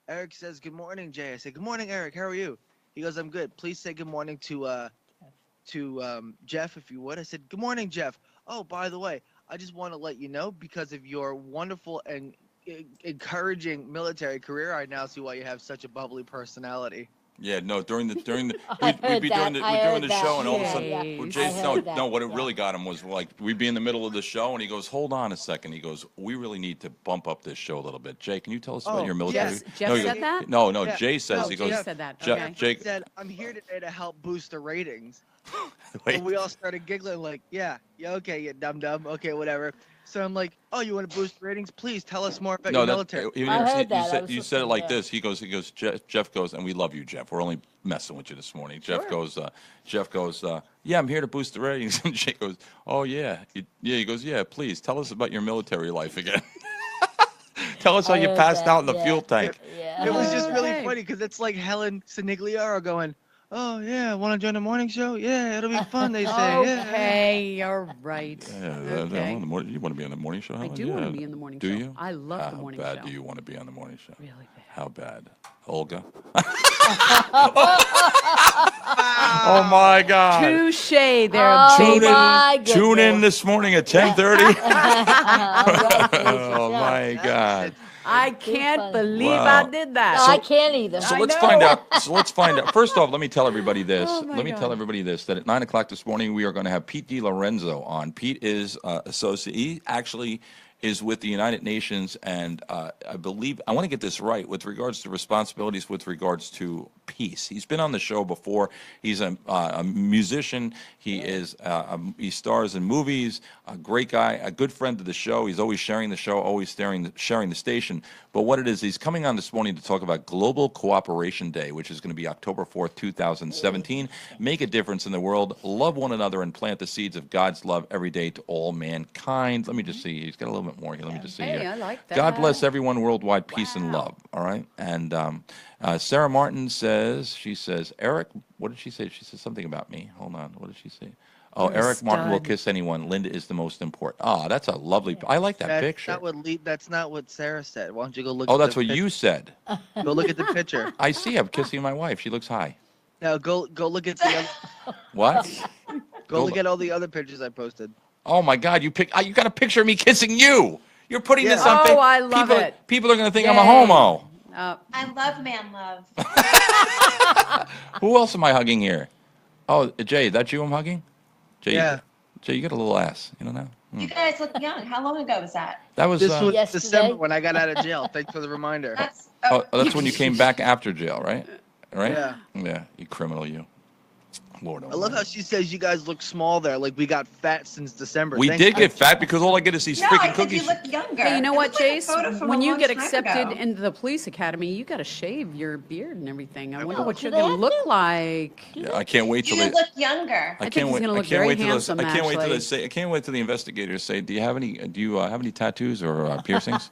Eric says, "Good morning, Jay." I said, "Good morning, Eric. How are you?" He goes, "I'm good. Please say good morning to Jeff if you would." I said, "Good morning, Jeff. Oh, by the way, I just want to let you know because of your wonderful and encouraging military career, I now see why you have such a bubbly personality." Yeah, no, during the I we'd heard be that. I we're doing heard the that. show, and all of a Yeah, sudden, yeah. well, I Jay's heard no, that. what it Yeah. really got him was like we'd be in the middle of the show, and he goes, "Hold on a second." He goes, "We really need to bump up this show a little bit." Jay, can you tell us about Oh, your yes. military? Jeff No, Yeah, said that? no. yeah. Jay says Oh, he Jay goes, Jeff, said that. Jeff, Okay. Jake, said, "I'm here today to help boost the ratings." And wait, we all started giggling, like, "Yeah, yeah, okay, you dum dum, okay, whatever." So I'm like, "Oh, you want to boost ratings? Please tell us more about your no, that military." I heard you that. I said was you said it listening. like Yeah. this. He goes, Jeff goes, and we love you, Jeff. We're only messing with you this morning. Sure. Jeff goes, yeah, I'm here to boost the ratings. And Jake goes, oh yeah, yeah. He goes, yeah, please tell us about your military life again. Tell us how I you heard passed that. out in the Yeah. fuel tank. It was Yeah. just really Okay. funny because it's like Helen Sinigliaro going, "Oh yeah, want to join the morning show? Yeah, it'll be fun." They say, "Yeah." Okay, you're right. Yeah, Okay. you want to be on the morning show, I Helen? do want to Yeah. be in the morning Do show. you? I love the How morning bad show. do you want to be on the morning show? Really bad. How bad? Olga? Oh my God. Touche there, Oh, baby. my Tune in goodness. this morning at 10:30. Oh Yeah. my God. I can't funny. believe Wow. I did that. No, I can't either. So I let's know. find out. So let's find out. First off, let me tell everybody this. Oh, my Let me tell God. everybody this: that at 9 o'clock this morning, we are going to have Pete DiLorenzo on. Pete is associate. He actually is with the United Nations, and I believe I want to get this right with regards to responsibilities with regards to peace. He's been on the show before. He's a musician. He stars in movies. A great guy, a good friend of the show. He's always sharing the show, always sharing the station. But what it is, he's coming on this morning to talk about Global Cooperation Day, which is going to be October 4th, 2017. Make a difference in the world, love one another, and plant the seeds of God's love every day to all mankind. Let me just see. He's got a little bit more here. Let me just see Hey, here. I like God that. bless everyone worldwide, peace and Wow. love. All right. And Sarah Martin says, Eric, what did she say? She said something about me. Hold on. What did she say? Oh, You're a Eric Martin will stud. kiss anyone. Linda is the most important. Oh, that's a lovely. I like that That's picture. not what that's not what Sarah said. Why don't you go look? Oh, at that's the what you said. Go look at the picture. I see. I'm kissing my wife. She looks high. Now go look at the What? go look at all the other pictures I posted. Oh my God! You got a picture of me kissing you. You're putting this Yeah. on. Oh, I love people, it. People are going to think I'm a Yay. homo. I love man love. Who else am I hugging here? Oh, Jay, that's you I'm hugging? Jay, Yeah. Jay, you got a little ass. You don't know? You guys look young. How long ago was that? That was. This was Yesterday? December when I got out of jail. Thanks for the reminder. That's that's when you came back after jail, right? Right? Yeah. Yeah. You criminal, you. Lord. I love how she says you guys look small there. Like we got fat since December. We Thanks, did get bitch. fat because all I get is these No, freaking I said cookies. you look younger. Hey, you know It what, looks like a Jace? photo from When a you long get time accepted ago. into the police academy, you got to shave your beard and everything. I wonder will. what Do you're they going to have look to? like. Yeah, I can't wait till You they. look younger. I think can't he's wait. gonna I look can't very wait till handsome, I can't wait till they actually. say. I can't wait till the investigators say, "Do you have any tattoos or piercings?"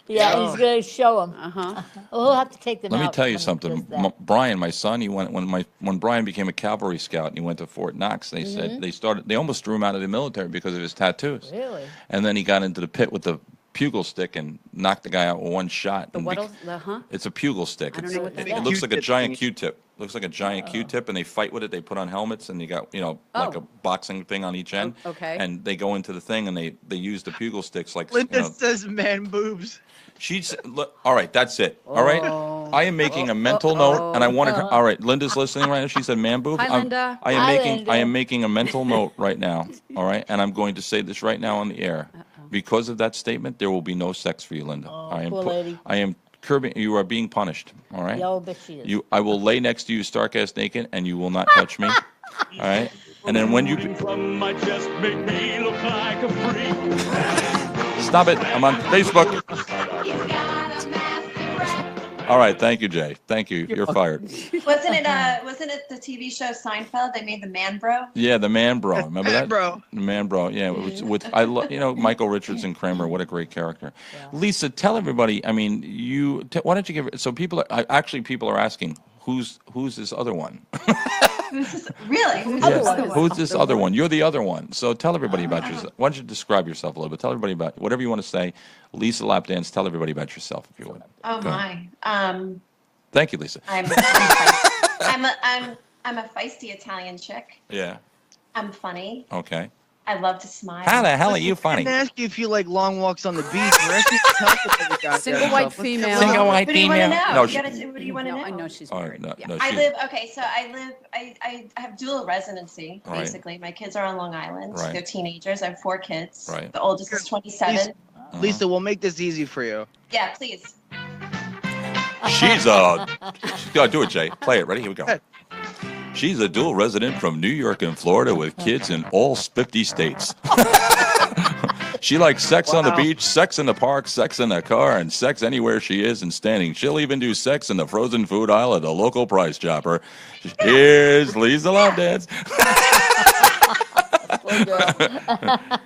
Yeah, Yeah. he's going to show him. Uh-huh. We'll have to take them Let out. me tell you when he something. does that. Brian, my son, he went when Brian became a cavalry scout and he went to Fort Knox. They said they almost threw him out of the military because of his tattoos. Really? And then he got into the pit with the pugil stick and knocked the guy out with one shot. The And what else? The It's a pugil stick. I don't It's- know what that it is. looks like a Q-tip giant thingy. Q-tip. Looks like a giant Q-tip, and they fight with it. They put on helmets, and you got like Oh. a boxing thing on each end. okay. And they go into the thing, and they use the pugil sticks like Linda says man boobs. She's look. All right, that's it. All right, Oh. I am making a mental note, and I wanted her. All right, Linda's listening right now. She said, "Man, boob." Hi, Linda. I am Hi, making. Linda. I am making a mental note right now. All right, and I'm going to say this right now on the air. Because of that statement, there will be no sex for you, Linda. poor lady. I am curbing. You are being punished. All right. Yeah, I'll bet she is. I will lay next to you, stark ass naked, and you will not touch me. All right. And then when you From my chest make me look like a freak. stop it, I'm on Facebook. All right, thank you, Jay. Thank you. You're fired. Wasn't it the TV show Seinfeld? They made the man bro. Yeah, the man bro. Remember that? Bro. The man bro. Yeah, with I love Michael Richards and Kramer. What a great character. Lisa, tell everybody. I mean, why don't you give? So people are asking, who's this other one? Who's this? Really? Who's Other this? one. other Who's this other one? You're the other one. So tell everybody about yourself. Why don't you describe yourself a little bit? Tell everybody about whatever you want to say. Lisa Lapdance, tell everybody about yourself if you would. Oh Go ahead. my. Thank you, Lisa. I'm a feisty Italian chick. Yeah. I'm funny. Okay. I love to smile. How the hell are you I funny? didn't ask you if you like long walks on the beach. We're actually helping you guys Single out. white Let's get female. one Single up. white What do you want to female. know? No, You she- gotta, what do you want to No, know? I know she's All right, married. no, Yeah. no, I she- live, okay, so I have dual residency, Right. basically. My kids are on Long Island. Right. They're teenagers. I have 4 kids. Right. The oldest is 27. Lisa, we'll make this easy for you. Yeah, please. She's a. Go do it, Jay. Play it. Ready? Here we go. Good. She's a dual resident from New York and Florida with kids in all 50 states. She likes sex on the Wow. beach, sex in the park, sex in the car, and sex anywhere she is and standing. She'll even do sex in the frozen food aisle at a local Price Chopper. Here's Lisa Lapdance. Poor girl.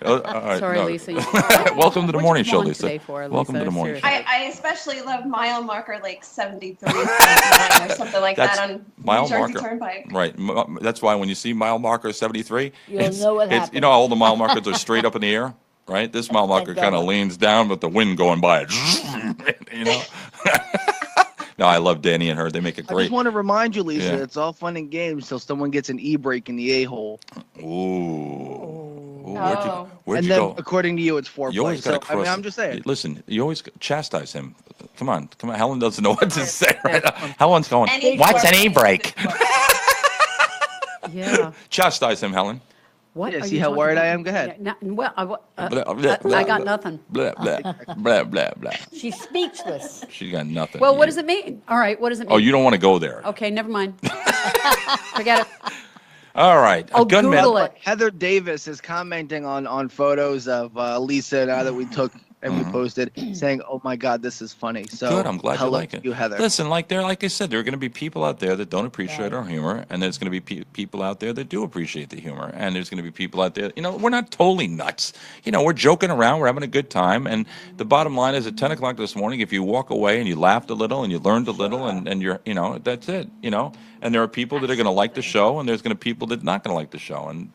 All right, Sorry, no. Lisa. Welcome to the What'd morning you show, want Lisa. today for, Welcome to Lisa? the morning show. Seriously. I especially love mile marker like 73.9 or something like That's that on mile New Jersey marker. Turnpike. Right. That's why when you see mile marker 73, You'll know what you happened. know how all the mile markers are straight up in the air, right? This mile marker kind of going. leans down with the wind going by it. You know. No, I love Danny and her. They make a I great. just want to remind you, Lisa, Yeah. it's all fun and games till someone gets an e-brake in the a-hole. Ooh. Ooh, where'd you, Oh. where'd And you then, go? according to you, it's foreplay. You always got to So, I cross. mean, I'm just saying. Listen, you always chastise him. Come on. Helen doesn't know what to say right now. Helen's going, Any what's an foreplay is e-brake? good foreplay. Yeah. Chastise him, Helen. What Yeah, are see you how talking worried I about? am? Go ahead. Yeah, well, Blah, blah, blah, I got blah. nothing. Blah, blah, blah, blah, blah. She's speechless. She got nothing. Well, what does it mean? All right, what does it mean? Oh, you don't want to go there. Okay, never mind. Forget it. All right. I'll Gunman. Google it. Heather Davis is commenting on photos of Lisa now that we took and we posted, saying, "Oh my God, this is funny." So Good. I'm glad you hello like to it. you, Heather. Listen, like I said, there are going to be people out there that don't appreciate our humor, and there's going to be people out there that do appreciate the humor, and there's going to be people out there. You know, we're not totally nuts. You know, we're joking around, we're having a good time, and the bottom line is, at 10 o'clock this morning, if you walk away and you laughed a little and you learned a little, and you're, you know, that's it. You know, and there are people that are going to like the show, and there's going to be people that are not going to like the show, and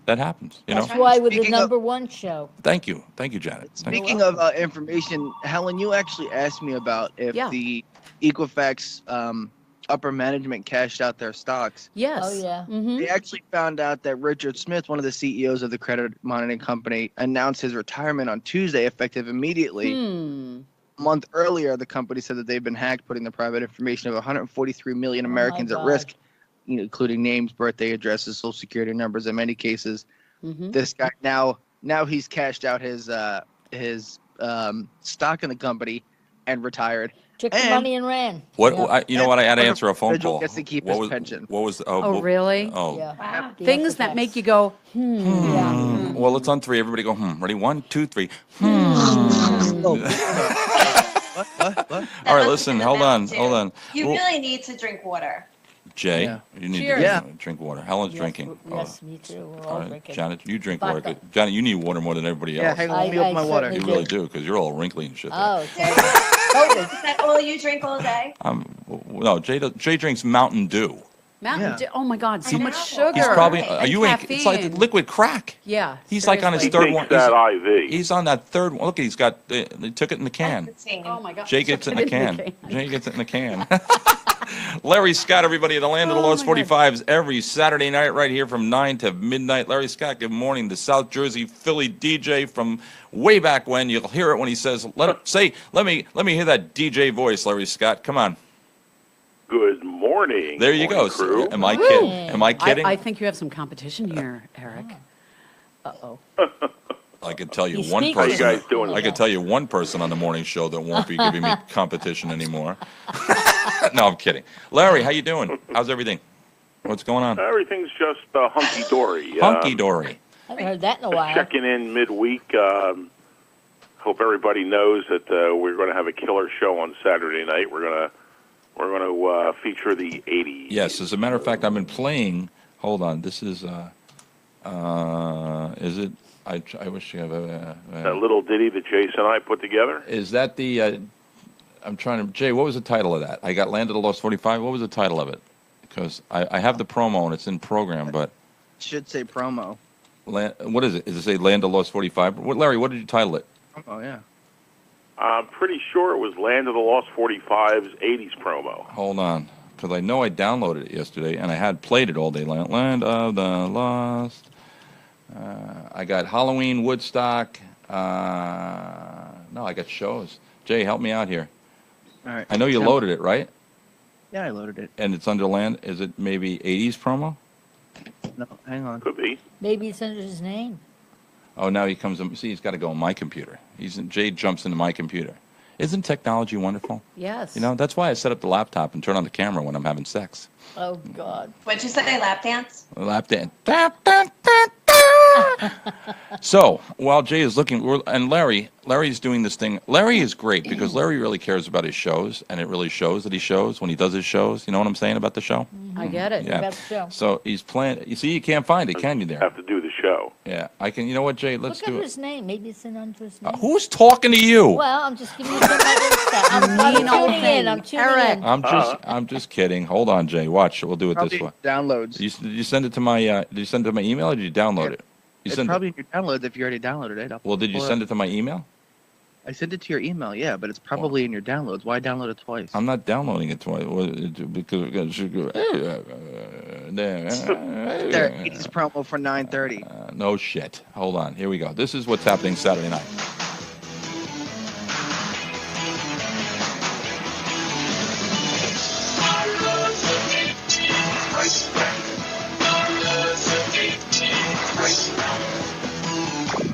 that happens. You know. That's why we're the Speaking of- #1 show. Thank you, Janet. Thank you. Speaking of information, Helen, you actually asked me about if Yeah. the Equifax upper management cashed out their stocks. Yes. Oh, yeah. Mm-hmm. They actually found out that Richard Smith, one of the CEOs of the credit monitoring company, announced his retirement on Tuesday, effective immediately. A month earlier, the company said that they've been hacked, putting the private information of 143 million Americans at God. risk, you know, including names, birthday addresses, social security numbers. In many cases, Mm-hmm. this guy now he's cashed out his stock in the company and retired. Took the And- money and ran. What Yeah. you know? What I had to And answer a phone individual call. gets to keep what his was, pension. What was? Oh, really? Oh. Yeah. Wow. The Things that Equifax. make you go, Yeah. Well, it's on 3. Everybody go. Ready? 1, 2, 3. What? That All right, must listen. have been Hold the on. mouth, too. Hold on. You Well, really need to drink water. Jay, Yeah. you need Cheers. to Yeah. drink water. Helen's Yes, drinking. Yes, me too. We're All all right, drinking. Janet, you drink Vodka. water. Janet, you need water more than everybody Yeah, else. hang on, let me open my water. You certainly really do, because you're all wrinkly and shit. there. Oh, Is totally. that all you drink all day? No, Jay drinks Mountain Dew. Mountain Yeah. Dew. Oh my God, so I much know. sugar. He's probably. And You ain't. It's like caffeine. liquid crack. Yeah. He's like on his seriously. third one. that IV. He's on that third one. Look, he's got. They took it in the can. That's insane. Oh my God. Jay gets it in the can. can. Jay gets it in the can. Larry Scott, everybody, at the Land of the Oh, Lost my God. 45s every Saturday night, right here from 9 to midnight. Larry Scott, good morning. The South Jersey Philly DJ from way back when. You'll hear it when he says, let me hear that DJ voice, Larry Scott. Come on. Good morning. There you go. morning, crew. Am I kidding? Am I kidding? I think you have some competition here, Eric. Uh-oh. I could tell you He's one speaking. How you person. guys doing? I could tell you one person on the morning show that won't be giving me competition anymore. No, I'm kidding. Larry, how you doing? How's everything? What's going on? Everything's just hunky dory. Hunky dory. Haven't heard that in a while. Checking in midweek. Hope everybody knows that we're going to have a killer show on Saturday night. We're going to feature the '80s. Yes, as a matter of fact, I've been playing. Hold on, this is it? I wish you have That little ditty that Jason and I put together. Is that the? I'm trying to. Jay, what was the title of that? I got Land of the Lost 45. What was the title of it? Because I have the promo and it's in program, but Should say promo. what is it? Does it say Land of the Lost 45? Larry, what did you title it? Oh yeah. I'm pretty sure it was Land of the Lost 45's 80s promo. Hold on, because I know I downloaded it yesterday and I had played it all day. Land of the Lost. I got Halloween, Woodstock. No, I got shows. Jay, help me out here. All right. I know you loaded it, right? Yeah, I loaded it. And it's under Land. Is it maybe 80s promo? No, hang on. Could be. Maybe it's under his name. Oh, now he comes. See, he's got to go on my computer. Jay jumps into my computer. Isn't technology wonderful? Yes. You know, that's why I set up the laptop and turn on the camera when I'm having sex. Oh, God. What'd you say, lap dance? Lap dance. So while Jay is looking, and Larry's doing this thing. Larry is great because Larry really cares about his shows, and it really shows that he shows when he does his shows. You know what I'm saying about the show? I get it. Yeah. About the show. So he's playing. You see, you can't find it, can you? There. Have to do the show. Yeah, I can. You know what, Jay? Let's Look do under it. his name. Maybe it's in under his name. Who's talking to you? Well, I'm just giving you some other stuff. I'm Mean old tuning in. I'm thing. tuning Eric. in. I'm just kidding. Hold on, Jay. Watch. We'll do it this Probably way. downloads. Did you send it to my? Did you send it to my email or did you download it? You It's sent probably in your downloads if you already downloaded it. Well, did you send it to my email? I sent it to your email, yeah, but it's probably in your downloads. Why download it twice? I'm not downloading it twice because There, it's promo for 9:30. no shit. Hold on. Here we go. This is what's happening Saturday night.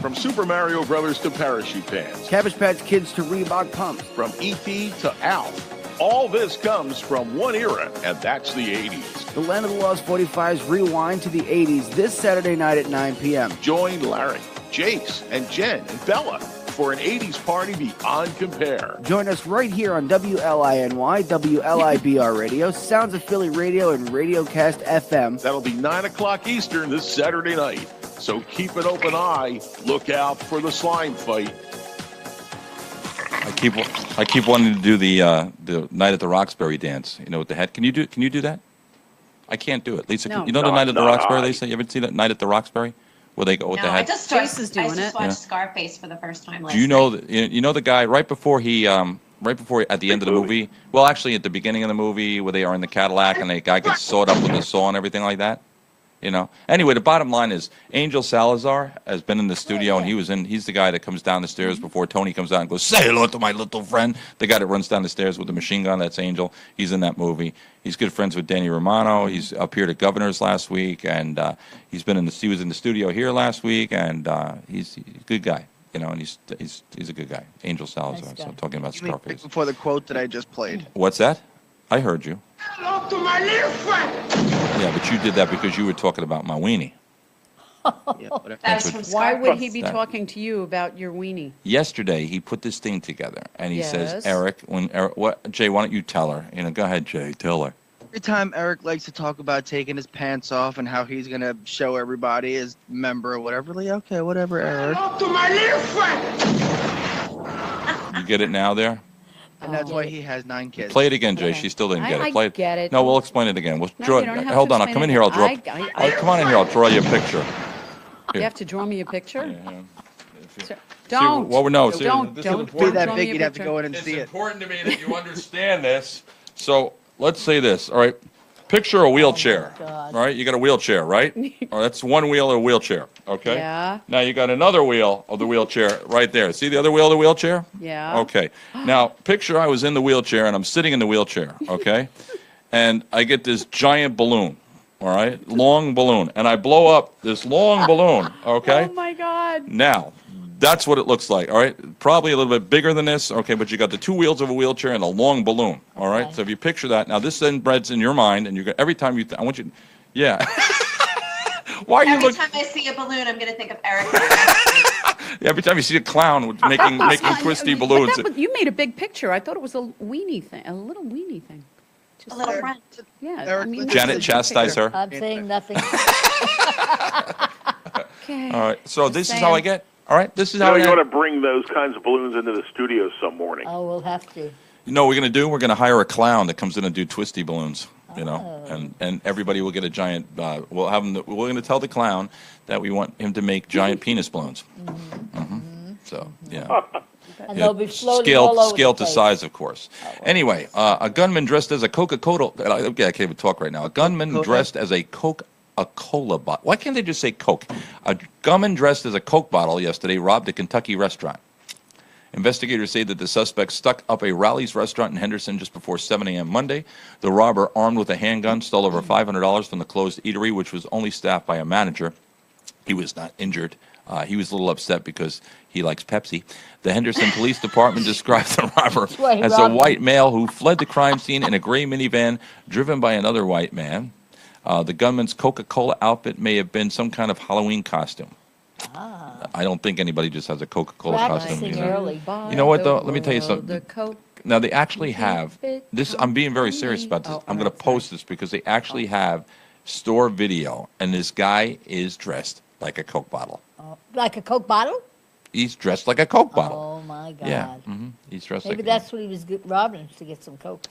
From Super Mario Brothers to parachute pants, Cabbage Patch Kids to Reebok pumps. from E.T. to Alf, all this comes from one era, and that's the 80s. The Land of the Lost 45's rewind to the 80s this Saturday night at 9 p.m. Join Larry, Jace, and Jen and Bella for an 80s party beyond compare. Join us right here on WLINY, WLIBR Radio, Sounds of Philly Radio, and Radiocast FM. That'll be 9 o'clock Eastern this Saturday night. So keep an open eye. Look out for the slime fight. I keep wanting to do the Night at the Roxbury dance. You know, with the head. Can you do that? I can't do it. Lisa, No. you know the No, Night at the no, Roxbury, I- Lisa? You ever see that Night at the Roxbury? Where they go with No, the I head? just Chase is I doing just it. watched Yeah. Scarface for the first time last Do you know night. you know the guy right before at the end of the movie? Well, actually at the beginning of the movie where they are in the Cadillac and the guy gets sawed up with a saw and everything like that? You know. Anyway, the bottom line is Angel Salazar has been in the studio and he's the guy that comes down the stairs before Tony comes out and goes, "Say hello to my little friend." The guy that runs down the stairs with the machine gun, that's Angel. He's in that movie. He's good friends with Danny Romano. He's appeared at Governor's last week and he was in the studio here last week and he's a good guy. You know, and he's a good guy. Angel Salazar. Nice So guy. I'm talking about You mean Scarface. before the quote that I just played. What's that? I heard you. Hello to my little friend. Yeah, but you did that because you were talking about my weenie. Yeah, whatever. That was what- from Why Scarface. would he be That- talking to you about your weenie? Yesterday, he put this thing together, and he says, Yes. "Eric, Jay, why don't you tell her? You know, go ahead, Jay, tell her." Every time Eric likes to talk about taking his pants off and how he's gonna show everybody his member or whatever, like, okay, whatever, Eric. Hello to my little friend. You get it now there? And that's why he has 9 kids. Play it again, Jay. Okay. She still didn't get I it. Play it. get it. No, we'll explain it again. We'll No, draw. you don't have to Hold on, I'll explain come in it here. I'll again. draw. I- Come on in here. I'll draw you a picture. You have to draw me a picture? Yeah. So- Don't. Well, no, see, Don't. this is Don't. important. Be that draw me big, a you'd have to picture. go in and It's see it. important to me that you understand this. So let's say this. All right. Picture a wheelchair. God. All right. You got a wheelchair, right? Or that's one wheel of a wheelchair. Okay. Yeah. Now you got another wheel of the wheelchair right there. See the other wheel of the wheelchair? Yeah. Okay. Now picture I was in the wheelchair and I'm sitting in the wheelchair. Okay. And I get this giant balloon. All right. Long balloon. And I blow up this long balloon. Okay. Oh my God. Now, that's what it looks like, all right? Probably a little bit bigger than this, okay, but you got the 2 wheels of a wheelchair and a long balloon, all right? Okay. So if you picture that, now this then breads in your mind, and every time you, I want you, yeah. Why are you Every looking, time I see a balloon, I'm going to think of Eric. every time you see a clown with making twisty But balloons. you made a big picture. I thought it was a weenie thing, a little weenie thing. a little friend. Yeah. Eric, I mean, let's- that's Janet, a big chastise picture. her. I'm saying nothing. Okay. All right, so Just this is saying. how I get, all right, this is You how know, I you get. ought to bring those kinds of balloons into the studio some morning. Oh, we'll have to. You know what we're going to do? We're going to hire a clown that comes in and do twisty balloons, you know, and everybody will get a giant, we'll have him, we're going to tell the clown that we want him to make giant penis balloons. So, yeah. And Yeah, they'll be floating all over scaled the to place. size, of course. Anyway, a gunman dressed as a Coca-Cola. Okay, I can't even talk right now. A gunman Go dressed as a Coca-Cola bottle. Why can't they just say Coke? A gunman dressed as a Coke bottle yesterday robbed a Kentucky restaurant. Investigators say that the suspect stuck up a Rally's restaurant in Henderson just before 7 a.m. Monday. The robber, armed with a handgun, stole over $500 from the closed eatery, which was only staffed by a manager. He was not injured. He was a little upset because he likes Pepsi. The Henderson Police Department described the robber why he as a robbed him. white male who fled the crime scene in a gray minivan driven by another white man. The gunman's Coca-Cola outfit may have been some kind of Halloween costume. I don't think anybody just has a Coca-Cola costume. Practicing You know? early. You know what, though? Let me tell you something. The Coke. Now, they actually have this. I'm being very serious about this. Oh, I'm going to alright, sorry. post this because they actually have store video, and this guy is dressed like a Coke bottle. Like a Coke bottle? He's dressed like a Coke bottle. Oh, my God. Yeah, he's dressed Maybe like. that's what he was robbing, to get some Coke.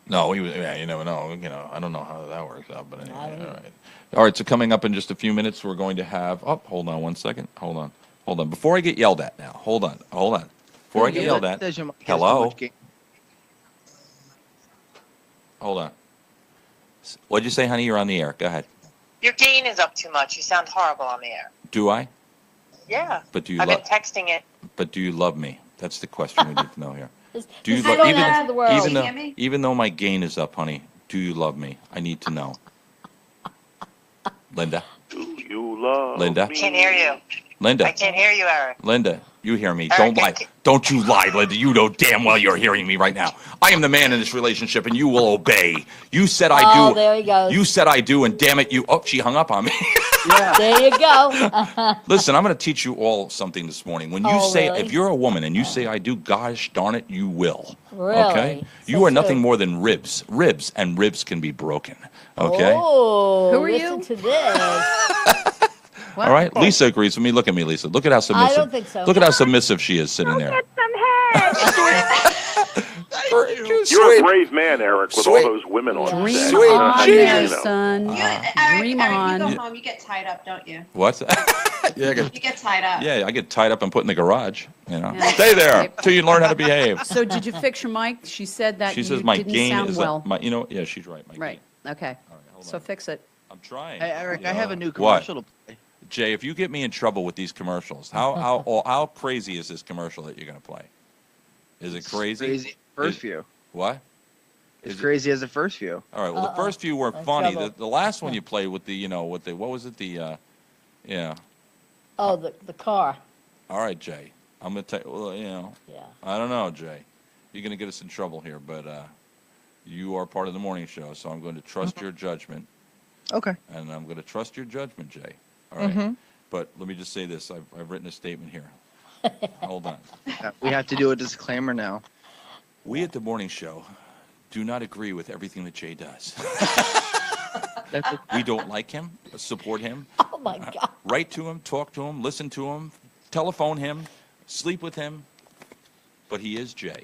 No, he was. Yeah, you never know. You know, I don't know how that works out, but anyway, I don't all know. right. All right. So coming up in just a few minutes, we're going to have. Oh, hold on 1 second. Hold on. Before I get yelled at, now, hold on. Before I get yelled at. Says your mic has too Hello. much gain. Hold on. What'd you say, honey? You're on the air. Go ahead. Your gain is up too much. You sound horrible on the air. Do I? Yeah. But do you I've been love? texting it. But do you love me? That's the question we need to know here. This, Do you this is love going out to the world. even though Hear me? even though my gain is up, honey? Do you love me? I need to know. Linda, Do you love Linda, me? Can't hear you. Linda, I can't hear you, Eric. Linda. You hear me? Eric, Don't I lie. can't- Don't you lie, Linda. You know damn well you're hearing me right now. I am the man in this relationship, and you will obey. You said I do. Oh, there he goes. You said I do, and damn it, you. Oh, she hung up on me. Yeah. There you go. Listen, I'm going to teach you all something this morning. When you Oh, say, really? if you're a woman and you say I do, gosh darn it, you will. Really? Okay? You So are nothing true. more than ribs. Ribs, and ribs can be broken. Okay? Oh, Who are listen you? to this. What? All right? Lisa agrees with me. Look at me, Lisa. Look at how submissive. don't think so. Look at how submissive she is sitting there. You're a brave man, Eric, with Sweet. all those women on Dream set. Sweet on Jesus. there, You know. son. Eric, Dream Eric, on. you go home, you get tied up, don't you? What? yeah, I get, You get tied up. yeah, I get tied up and put in the garage. You know, Yeah. stay there till you learn how to behave. So did you fix your mic? She said that She you says my didn't gain sound is well. my. You know, yeah, she's right. My Right. gain. Okay. All right, hold So on. fix it. I'm trying. Hey, Eric, I have a new What? commercial to play. Jay, if you get me in trouble with these commercials, how crazy is this commercial that you're going to play? Is it crazy? Crazy. First Is- few. What? It's Is it- crazy as the first few. All right. Well, the Uh-oh. first few weren't I'm funny. trouble. The last one you played with the, with the, what was it? Yeah. Oh, the car. All right, Jay. I'm going to tell you, Yeah. I don't know, Jay. You're going to get us in trouble here, but you are part of the morning show, so I'm going to trust your judgment, Okay. and I'm going to trust your judgment, Jay. All right. But let me just say this. I've written a statement here. Hold on. We have to do a disclaimer now. We at the morning show do not agree with everything that Jay does. That's We don't like him, support him, Oh, my God. write to him, talk to him, listen to him, telephone him, sleep with him, but he is Jay.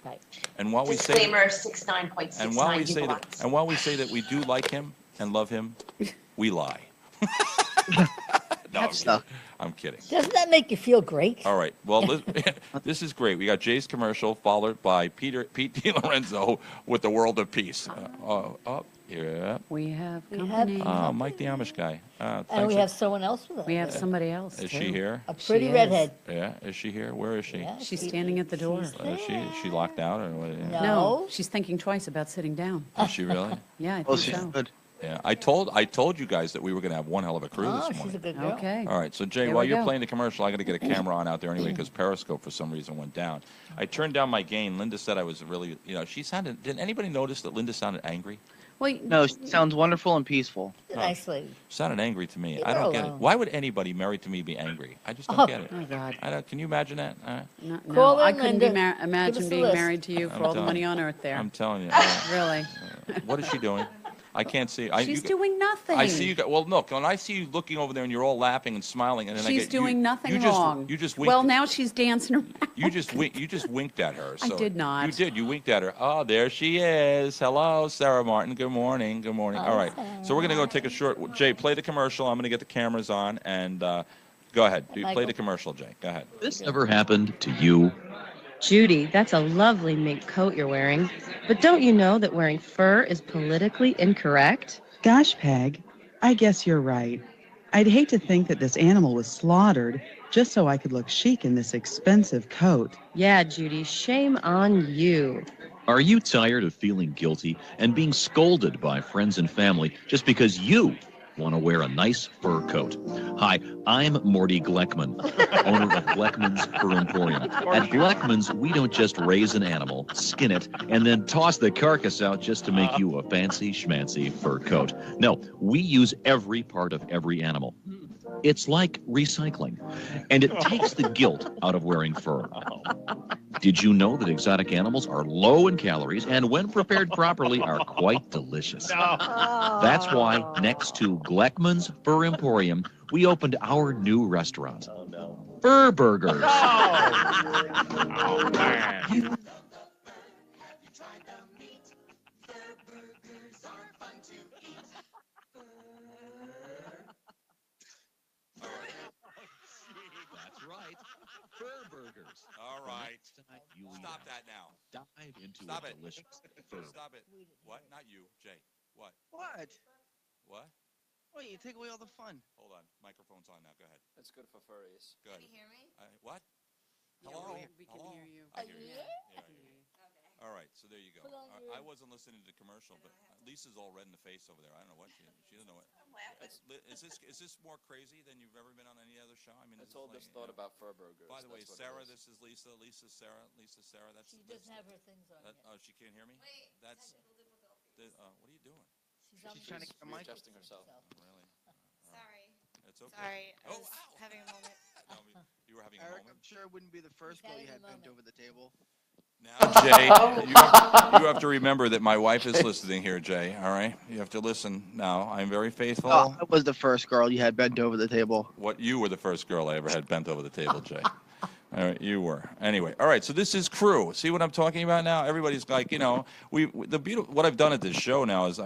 Right. And while we say Disclaimer 69.69 and while we say that gigawatts. and while we say that we do like him and love him, we lie. No, I'm kidding. Doesn't that make you feel great? All right. Well, this is great. We got Jay's commercial followed by Pete DiLorenzo with the World of Peace. Yeah. We have We have- company. Oh, Mike the Amish guy. And Thanks. we have someone else with us. We have somebody else, Is too. she here? A pretty She is. redhead. Yeah. Is she here? Where is she? Yeah, She's standing at the door. she's Is she locked out or what? No. No, she's thinking twice about sitting down. Is she really? Yeah, I well, think she's so. good. Yeah. I told you guys that we were going to have one hell of a crew Oh, this she's a morning. good girl. Okay. All right, so Jay, Here while we you're go. playing the commercial, I got to get a camera on out there anyway because Periscope for some reason went down. I turned down my gain. Linda said I was really, she sounded. Did anybody notice that Linda sounded angry? Well, No, she sounds wonderful and peaceful. Nice lady. Sounded angry to me. Leave I her don't get it. alone. Why would anybody married to me be angry? I just don't Oh. get it. oh, God. I don't, can you imagine that? No, Call no, I in, couldn't Linda. be Give imagine us a being list. married to you for I'm all the telling money you. on earth there. I'm telling you. Really. What is she doing? I can't see. She's doing nothing. I see you. Well, look, when I see you looking over there and you're all laughing and smiling, and then She's doing nothing wrong. You just winked. Well, now she's dancing around. You just winked at her. I So did not. You did. You winked at her. Oh, there she is. Hello, Sarah Martin. Good morning. Good morning. All right. So we're gonna go take a short. Jay, play the commercial. I'm gonna get the cameras on and go ahead. Play the commercial, Jay. Go ahead. This ever happened to you? Judy, that's a lovely mink coat you're wearing. But don't you know that wearing fur is politically incorrect? Gosh, Peg, I guess you're right. I'd hate to think that this animal was slaughtered just so I could look chic in this expensive coat. Yeah, Judy, shame on you. Are you tired of feeling guilty and being scolded by friends and family just because you want to wear a nice fur coat? Hi, I'm Morty Gleckman, owner of Gleckman's Fur Emporium. At Gleckman's, we don't just raise an animal, skin it, and then toss the carcass out just to make you a fancy schmancy fur coat. No, we use every part of every animal. It's like recycling, and it takes the guilt out of wearing fur. Did you know that exotic animals are low in calories and, when prepared properly, are quite delicious? That's why, next to Gleckman's Fur Emporium, we opened our new restaurant, Fur Burgers. Oh, man. That's right, Fur Burgers. All right. You Stop that now. dive into Stop a it. delicious fur. Stop it. What? Not you, Jay. What? What? What? What? You take away all the fun. Hold on. Microphone's on now. Go ahead. That's good for furries. Good. Can you hear me? What? Yeah, Hello? we can Hello? hear you. I hear you. Yeah? Yeah, I hear you. Okay. All right, so there you go. Put on I your- wasn't listening to the commercial, but Lisa's all red in the face over there. I don't know what she doesn't know what. I'm laughing. Is this more crazy than you've ever been on any other show? I mean, That's is all this this like, thought you know- about fur burgers. By the way, That's what it Sarah, is. this is Lisa. Lisa's Sarah. Lisa's Sarah. That's. She doesn't have her things on yet. Oh, she can't hear me. Wait, That's. technical difficulties. What are you doing? She's on She's trying to the- get a mic. Readjusting herself. Really? Sorry. It's okay. Sorry. I Oh, was ow. having a moment. No, I mean, you were having a Eric, moment. I'm sure it wouldn't be the first girl you had bent over the table. Now, Jay, you have to remember that my wife is listening here, Jay. All right, you have to listen now. I'm very faithful. Oh, I was the first girl you had bent over the table. What you were the first girl I ever had bent over the table, Jay. All right, you were. Anyway, all right. So this is crew. See what I'm talking about now? Everybody's like, you know, what I've done at this show now is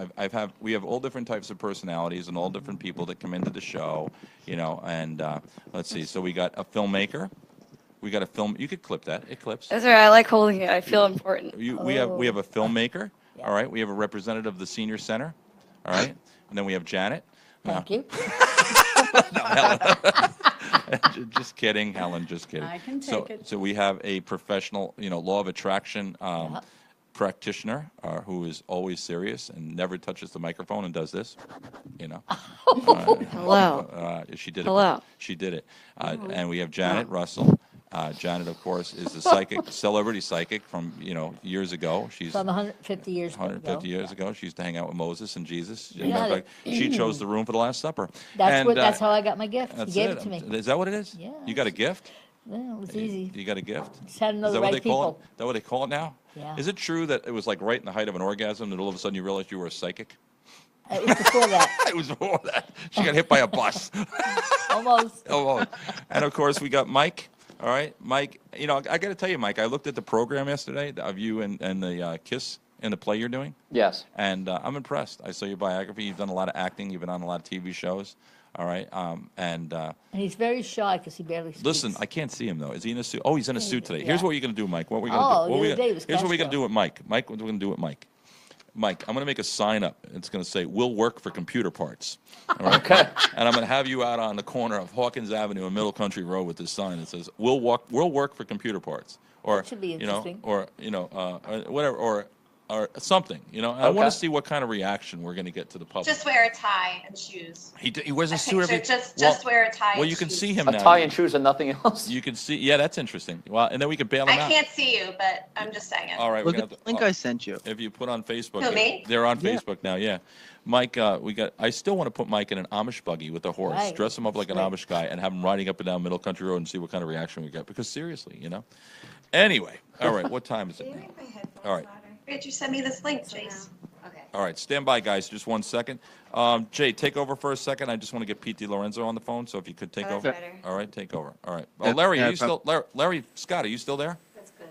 we have all different types of personalities and all different people that come into the show, you know. And let's see. So we got a filmmaker. We got a film. You could clip that. It clips. That's right. I like holding it. I feel important. We have a filmmaker. All right. We have a representative of the senior center. All right. And then we have Janet. Thank you. No, Helen. Just kidding, Helen. Just kidding. I can take it. So we have a professional, you know, law of attraction practitioner who is always serious and never touches the microphone and does this, you know. Hello. She did it. Hello. She did it. And we have Janet Russell. Janet, of course, is a psychic, celebrity psychic from, you know, years ago. She's From 150 years ago. 150 years ago. She used to hang out with Moses and Jesus. As a Yeah. matter of fact, she chose the room for the Last Supper. That's how I got my gift. He That's gave it to me. Is that what it is? Yeah. You got a gift? Yeah, it was easy. You got a gift? Just had to know Is the that what right they call it? people. Is that what they call it now? Yeah. Is it true that it was like right in the height of an orgasm that all of a sudden you realized you were a psychic? It was before that. It was before that. She got hit by a bus. Almost. Almost. And of course we got Mike. All right, Mike. You know, I got to tell you, Mike. I looked at the program yesterday of you and the Kiss in the play you're doing. Yes. And I'm impressed. I saw your biography. You've done a lot of acting. You've been on a lot of TV shows. All right. And he's very shy because he barely speaks. listen, I can't see him though. Is he in a suit? Oh, he's in a suit today. Yeah. Here's what you're gonna do, Mike. What we're Oh, gonna do? the What we other day was here's what we're gonna Castro. do with Mike. Mike, what we're gonna do with Mike. Mike, I'm gonna make a sign up. It's gonna say, "We'll work for computer parts." All right. Okay. And I'm gonna have you out on the corner of Hawkins Avenue and Middle Country Road with this sign that says, "We'll work for computer parts," or That should be you know, interesting. or whatever, or something. You know, I want Okay. to see what kind of reaction we're gonna get to the public. Just wear a tie and shoes. He wears a I suit every. picture just wear a tie. Well, and you can shoes. see him A now. tie and shoes and nothing else. You can see. Yeah, that's interesting. Well, and then we can bail him I out. can't see you, but I'm just saying it. All right, Look we're at gonna the link I sent you. if you put on Facebook. Who, me? They're on Yeah. Facebook now. Yeah, Mike. I still want to put Mike in an Amish buggy with a horse, Right. dress him up like an Right. Amish guy, and have him riding up and down Middle Country Road and see what kind of reaction we get. Because seriously, you know. Anyway, all right. What time is it now? All right. Why did you send me this link, Jace? Okay. All right, stand by, guys. Just 1 second. Jay, take over for a second. I just want to get Pete DiLorenzo on the phone, so if you could take over. better. All right, take over. All right. Oh, Larry, are you still Larry Scott? Are you still there? That's good.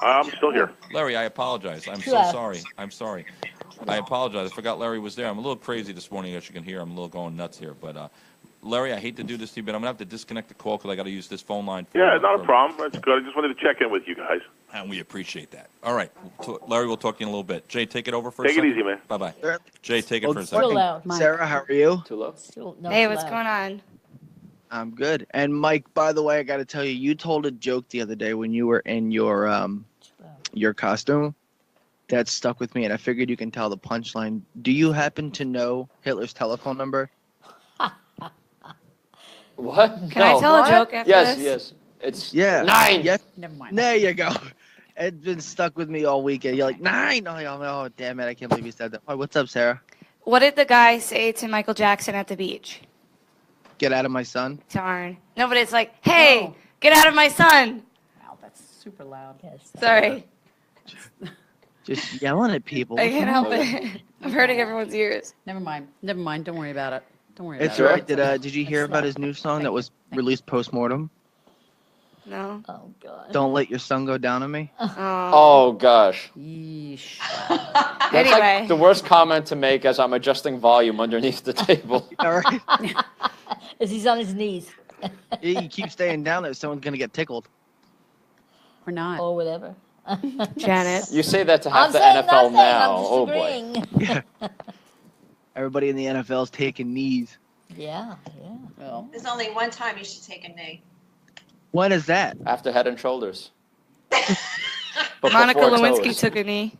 I'm still here. Larry, I apologize. I'm so Yeah. sorry. I'm sorry. I apologize. I forgot Larry was there. I'm a little crazy this morning, as you can hear. I'm a little going nuts here. But, Larry, I hate to do this to you, but I'm going to have to disconnect the call because I got to use this phone line. Yeah, not a problem. That's good. I just wanted to check in with you guys. And we appreciate that. All right. Larry, we'll talk to you in a little bit. Jay, take it over for a Take it second. easy, man. Bye-bye. Sure. Jay, take it Well, for a Still second. loud. Sarah, how are you? Too low? Still, no, Hey, too what's loud. going on? I'm good. And Mike, by the way, I got to tell you, you told a joke the other day when you were in your costume that stuck with me, and I figured you can tell the punchline. Do you happen to know Hitler's telephone number? What? Can I tell a joke after Yes, this? yes. It's Yeah. 9. Yes. Never mind. There you go. It's been stuck with me all weekend. You're like, 9. Oh, damn it. I can't believe you said that. Oh, what's up, Sarah? What did the guy say to Michael Jackson at the beach? Get out of my son. Darn. No, but it's like, hey, get out of my son. Wow, that's super loud. Yes. Sorry. Just yelling at people. I can't help it. I'm hurting everyone's ears. Never mind. Never mind. Don't worry about it. Don't worry It's about all it. right. Did you hear about his new song that was released post-mortem? No. Oh, God. Don't let your sun go down on me. Oh, gosh. Yeesh. That's Anyway. like the worst comment to make as I'm adjusting volume underneath the table. All right. As he's on his knees. You keep staying down there, someone's gonna get tickled. Or not. Or whatever. Janet. You say that to I'm half the saying NFL nothing. now. I'm just Oh, boy. agreeing. Yeah. Everybody in the NFL is taking knees. Yeah, yeah. Well, There's only one time you should take a knee. When is that? After Head and Shoulders. But Monica before Lewinsky toes. took a knee.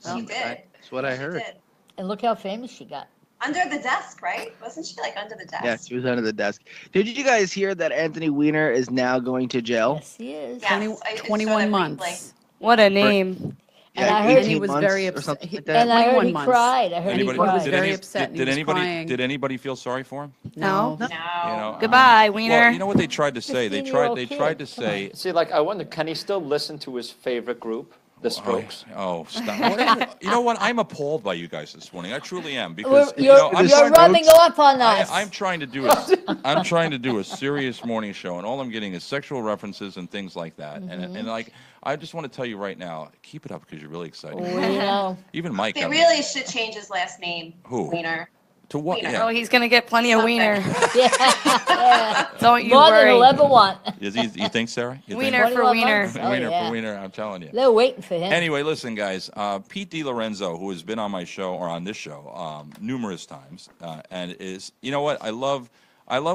She did. That's what I She heard. did. And look how famous she got. Under the desk, right? Wasn't she like under the desk? Yeah, she was under the desk. Did you guys hear that Anthony Weiner is now going to jail? Yes, he is. Yes, 20, I saw 21 that months. briefly. What a name. And Yeah, I heard 18 he was months very or upset. something He- like that. And I heard 21 he months. cried. I heard Anybody, he was cried. did, very any- upset and did he was anybody crying. did anybody feel sorry for him? No. No. You know, Goodbye, well, Wiener. you know what they tried to say? They tried 15-year-old tried to kid. say See, like, I wonder, can he still listen to his favorite group, The Strokes? Oh, stop. You know what? I'm appalled by you guys this morning. I truly am because You're, I'm you're trying to- rubbing off on us. I'm trying to do a serious morning show, and all I'm getting is sexual references and things like that. And like, I just want to tell you right now, keep it up because you're really exciting. Well, you know. Even Mike. They I mean, really should change his last name. Who? Wiener. to what? Wiener. Yeah. Oh, he's going to get plenty of wiener. Yeah. Don't you More than worry. he'll ever want. Is he, you think, Sarah? You think? Wiener for 21 wiener. months? Oh, Wiener yeah. for wiener. I'm telling you. They're waiting for him. Anyway, listen, guys. Pete DiLorenzo, who has been on my show or on this show numerous times, and is, you know what? I love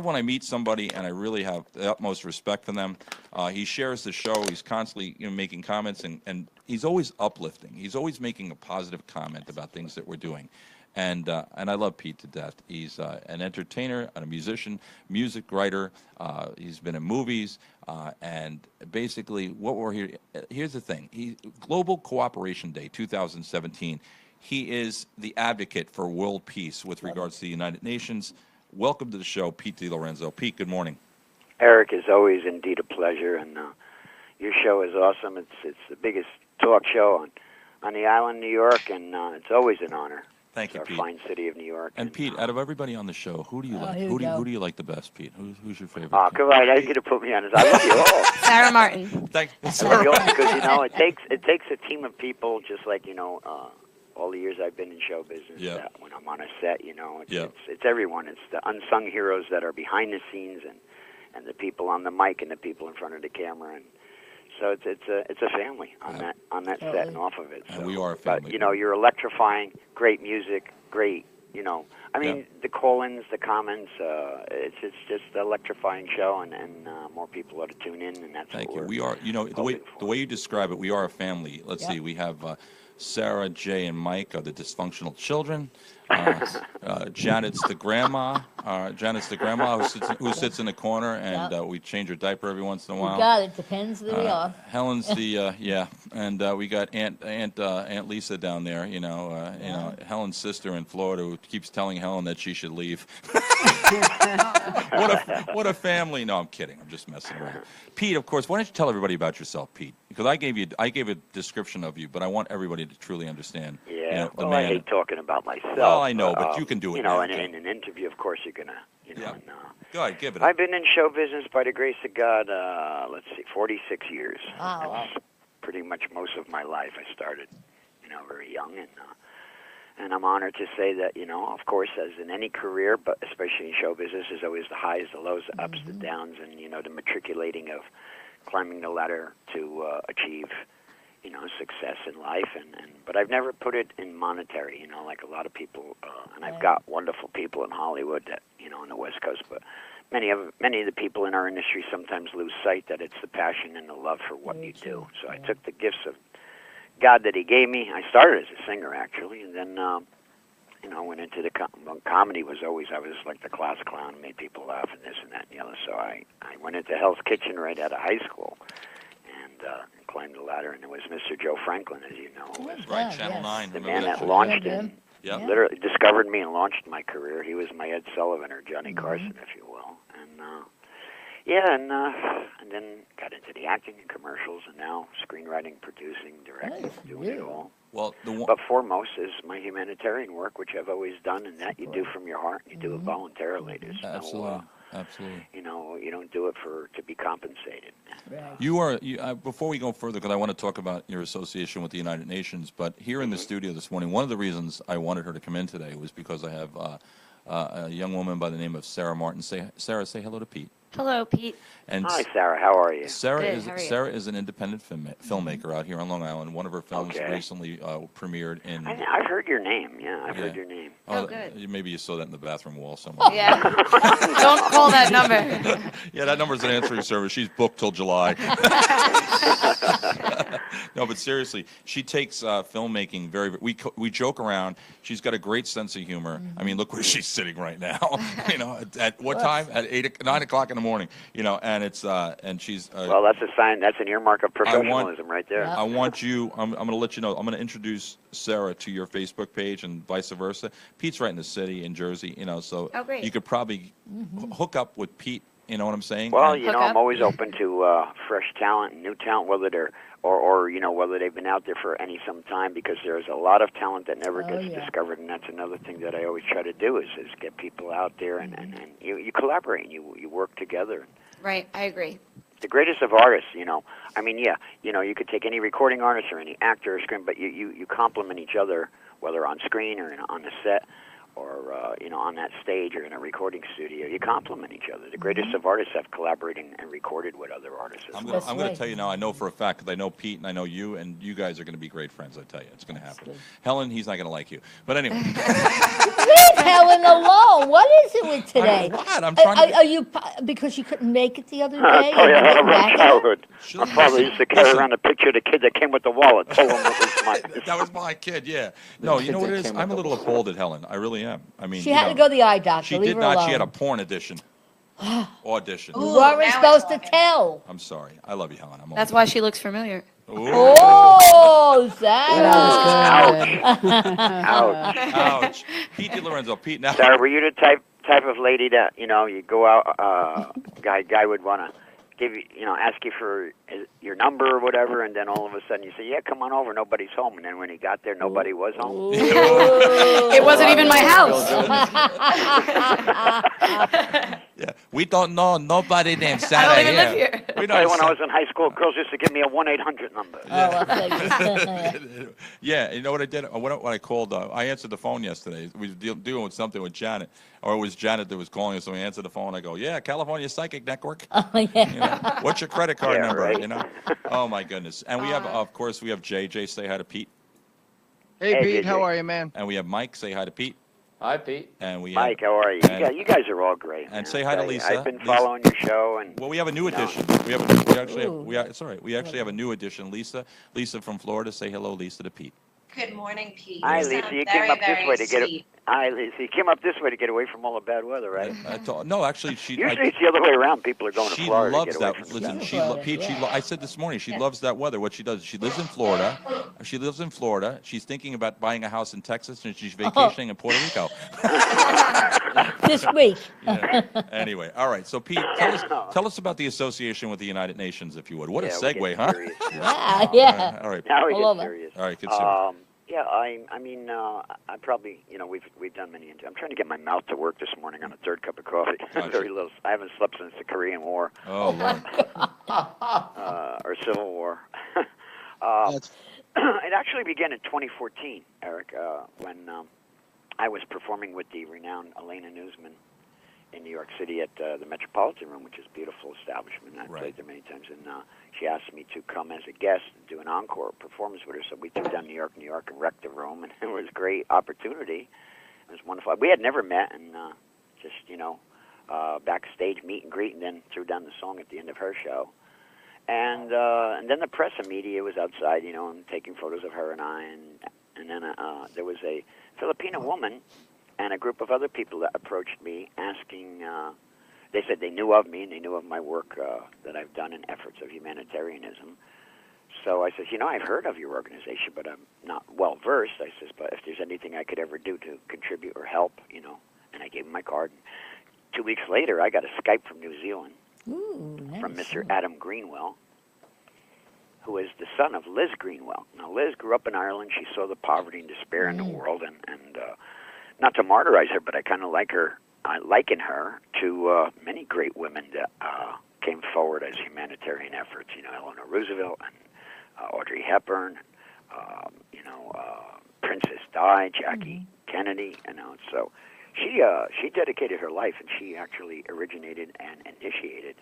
when I meet somebody and I really have the utmost respect for them. He shares the show. He's constantly making comments, and he's always uplifting. He's always making a positive comment about things that we're doing. And I love Pete to death. He's an entertainer, and a musician, music writer. He's been in movies, and basically, what we're here. Here's the thing: Global Cooperation Day, 2017. He is the advocate for world peace with regards to the United Nations. Welcome to the show, Pete DiLorenzo. Pete, good morning. Eric, is always indeed a pleasure, and your show is awesome. It's the biggest talk show on the island, New York, and it's always an honor. Thank you, Our Pete. fine city of New York. And Pete, out of everybody on the show, who do you like? here Who we do go. you like the best, Pete? Who's your favorite? Oh, come on! Now you're going to put me on this. I love you all. Sarah Martin. Thank I love you all because it takes a team of people, just like all the years I've been in show business. Yeah. That when I'm on a set, Yeah. it's everyone. It's the unsung heroes that are behind the scenes, and the people on the mic, and the people in front of the camera, and so it's a family on that set and off of it. And So, we are a family. But you're electrifying. Great music. Great. I mean, Yeah. the call-ins, the comments. It's just an electrifying show, and more people ought to tune in, and that's Thank what you. we're We are, the way you describe it, we are a family. Let's Yeah. see, we have Sarah, Jay, and Mike are the dysfunctional children. Janet's the grandma. Janet's the grandma who sits in the corner, and we change her diaper every once in a You while. got it. Depends who we are. Helen's the and we got Aunt Lisa down there. Helen's sister in Florida who keeps telling Helen that she should leave. What a family! No, I'm kidding. I'm just messing around. Pete, of course. Why don't you tell everybody about yourself, Pete? Because I gave a description of you, but I want everybody to truly understand. Yeah, Yeah. You know, the well, I man. hate talking about myself. Well, I know, but you can do it You know, now, in Jim. an interview, of course, you're gonna. Yeah. Go ahead, give it. I've been in show business by the grace of God. Let's see, 46 years. Wow. That's pretty much most of my life. I started, very young, and I'm honored to say that, of course, as in any career, but especially in show business, there's always the highs, the lows, the ups, the downs, and the matriculating of climbing the ladder to achieve, success in life. But I've never put it in monetary, like a lot of people. And I've got wonderful people in Hollywood that, on the West Coast, but many of the people in our industry sometimes lose sight that it's the passion and the love for what you do. So I took the gifts of God that He gave me. I started as a singer, actually, and then, went into the comedy. I was like the class clown, made people laugh and this and that and the other. So I went into Hell's Kitchen right out of high school and climbed the ladder, and it was Mr. Joe Franklin, as you know, who was Right, Channel 9. the remember man that show? launched and literally discovered me and launched my career. He was my Ed Sullivan or Johnny Carson, if you will. And and then got into the acting and commercials, and now screenwriting, producing, directing, doing it all. Well, but foremost is my humanitarian work, which I've always done, and that you do from your heart. You do it voluntarily. There's Absolutely. Absolutely. You don't do it to be compensated. You are, before we go further, because I want to talk about your association with the United Nations, but here in the studio this morning, one of the reasons I wanted her to come in today was because I have a young woman by the name of Sarah Martin. Sarah, say hello to Pete. Hello, Pete. And hi, Sarah. How are you? Sarah Good, is how are you? Sarah is an independent filmmaker out here on Long Island. One of her films recently premiered in. I've heard your name. Yeah, I've heard your name. Oh, good. Maybe you saw that in the bathroom wall somewhere. Yeah. Don't call that number. Yeah, that number's an answering service. She's booked till July. No, but seriously, she takes filmmaking we joke around. She's got a great sense of humor. I mean, look where she's sitting right now. At what time? At 9 o'clock in the morning. And it's and she's. Well, that's a sign. That's an earmark of professionalism right there. I want you. I'm going to let you know. I'm going to introduce Sarah to your Facebook page and vice versa. Pete's right in the city in Jersey. So great. you could probably hook up with Pete. You know what I'm saying? Well, I'm always open to fresh talent, new talent, whether they're or whether they've been out there for some time, because there's a lot of talent that never gets discovered, and that's another thing that I always try to do is get people out there and you collaborate and you work together. Right, I agree. The greatest of artists, I mean, you could take any recording artist or any actor or screen, but you complement each other, whether on screen or on the set or on that stage or in a recording studio. You complement each other. The greatest of artists have collaborated and recorded with other artists. I'm going to tell you now, I know for a fact, because I know Pete and I know you, and you guys are going to be great friends, I tell you. It's going to happen. Helen, he's not going to like you. But anyway. Leave Helen alone. What is it with today? I'm trying to... Are you, because you couldn't make it the other day? I'll tell you and about get my back at it? childhood. My father used to carry around a picture of the kid that came with the wallet. Told him it was mine. That was my kid, yeah. No, you know what it is? I'm a little appalled at Helen. I really am. I mean, She had to go to the eye doctor. She Leave did her not. alone. She had a porn edition. Audition. You weren't supposed to tell. I'm sorry. I love you, Helen. That's why she looks familiar. Oh, Sarah. Ouch. Ouch. Pete DiLorenzo. Pete, now. Sarah, were you the type of lady that, you go out, guy would want to give you, ask you for your number or whatever, and then all of a sudden you say, yeah, come on over, nobody's home. And then when he got there, nobody was home. It wasn't even my house. Yeah, we don't know nobody named I Sarah don't even live here. We When don't I was in high school, girls used to give me a 1-800 number. Yeah, you know what I did? When I called, I answered the phone yesterday. We were dealing with something with Janet, or it was Janet that was calling us, so we answered the phone. I go, yeah, California Psychic Network. Oh, yeah. What's your credit card number? Right. Oh my goodness. And we have, of course, we have Jay. Jay, say hi to Pete. Hey, Pete, how are you, man? And we have Mike. Say hi to Pete. Hi, Pete. And we Mike, how are you? You guys are all great. And man. say hi to Lisa. I've been following your show, and well, we have a new addition. We actually have a new addition. Lisa from Florida. Say hello, Lisa, to Pete. Good morning, Pete. Hi, You Lisa. sound You very, came up this very way to get it. sweet. Hi, Lisa. You came up this way to get away from all the bad weather, right? No, actually, Usually it's the other way around. People are going to She Florida loves to get away that. from Listen, the Pete. I said this morning, she loves that weather. What she does, she lives in Florida. She's thinking about buying a house in Texas, and she's vacationing in Puerto Rico. This week. Yeah. Anyway, all right. So, Pete, tell us about the association with the United Nations, if you would. What a segue, huh? Yeah. All right. Now we All get over. serious. All right, good. Yeah, I mean, I probably, we've done many. I'm trying to get my mouth to work this morning on a third cup of coffee. Very little. I haven't slept since the Korean War. Oh, Lord. Or Civil War. It actually began in 2014, Eric, when I was performing with the renowned Elena Newsman in New York City at the Metropolitan Room, which is a beautiful establishment. I've played there many times, and she asked me to come as a guest and do an encore performance with her. So we threw down New York, and wrecked the room, and it was a great opportunity. It was wonderful. We had never met, and just backstage meet and greet, and then threw down the song at the end of her show. And then the press and media was outside, and taking photos of her and I, and then there was a Filipino woman and a group of other people that approached me asking, they said they knew of me and they knew of my work that I've done in efforts of humanitarianism. So I says, I've heard of your organization, but I'm not well-versed. I says, but if there's anything I could ever do to contribute or help, and I gave him my card. And 2 weeks later, I got a Skype from New Zealand from Mr. Adam Greenwell, who is the son of Liz Greenwell. Now, Liz grew up in Ireland. She saw the poverty and despair in the world, and not to martyrize her, but I kind of liken her to many great women that came forward as humanitarian efforts. Eleanor Roosevelt and Audrey Hepburn, Princess Di, Jackie Kennedy. So she dedicated her life, and she actually originated and initiated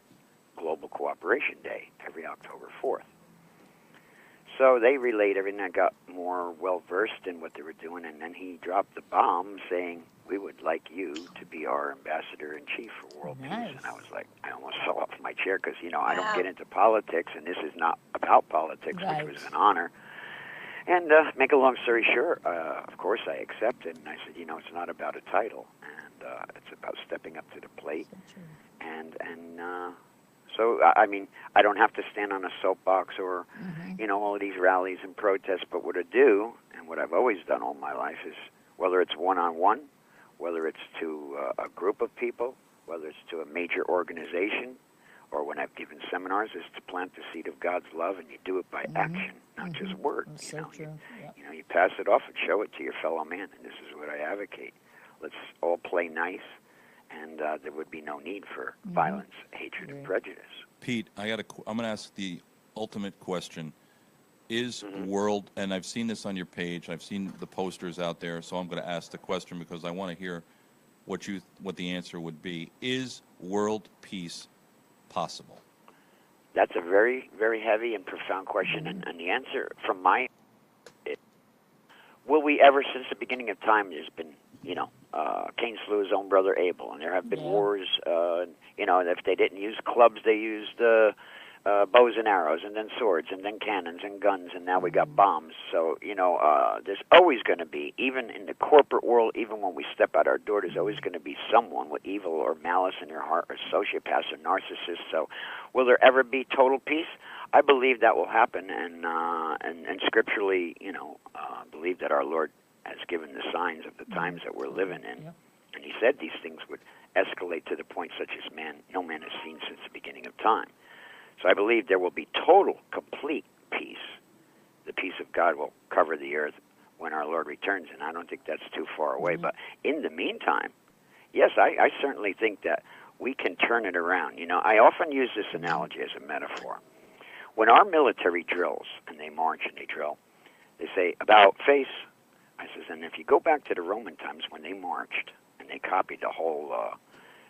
Global Cooperation Day every October 4th. So they relayed everything. I got more well-versed in what they were doing, and then he dropped the bomb saying, we would like you to be our ambassador-in-chief for world peace. And I was like, I almost fell off my chair because, I don't get into politics, and this is not about politics, which was an honor. And make a long story short, of course I accepted, and I said, it's not about a title, and it's about stepping up to the plate. So, I mean, I don't have to stand on a soapbox or, all of these rallies and protests, but what I do, and what I've always done all my life is, whether it's one-on-one, whether it's to a group of people, whether it's to a major organization, or when I've given seminars, is to plant the seed of God's love, and you do it by action, not just words. You pass it off and show it to your fellow man, and this is what I advocate. Let's all play nice, and there would be no need for violence, hatred, and prejudice. Pete, I'm going to ask the ultimate question. Is world, and I've seen this on your page, I've seen the posters out there, so I'm going to ask the question because I want to hear what the answer would be. Is world peace possible? That's a very, very heavy and profound question, and the answer from will we ever, since the beginning of time, there's been, Cain slew his own brother Abel, and there have been wars, if they didn't use clubs, they used bows and arrows, and then swords, and then cannons and guns, and now we got bombs. So, there's always going to be, even in the corporate world, even when we step out our door, there's always going to be someone with evil or malice in their heart, or sociopaths or narcissists. So, will there ever be total peace? I believe that will happen, and scripturally, believe that our Lord has given the signs of the times that we're living in. And he said these things would escalate to the point such as no man has seen since the beginning of time. So I believe there will be total, complete peace. The peace of God will cover the earth when our Lord returns, and I don't think that's too far away. But in the meantime, yes, I certainly think that we can turn it around. I often use this analogy as a metaphor. When our military drills, and they march and they drill, they say, about face. I says, and if you go back to the Roman times when they marched, and they copied the whole,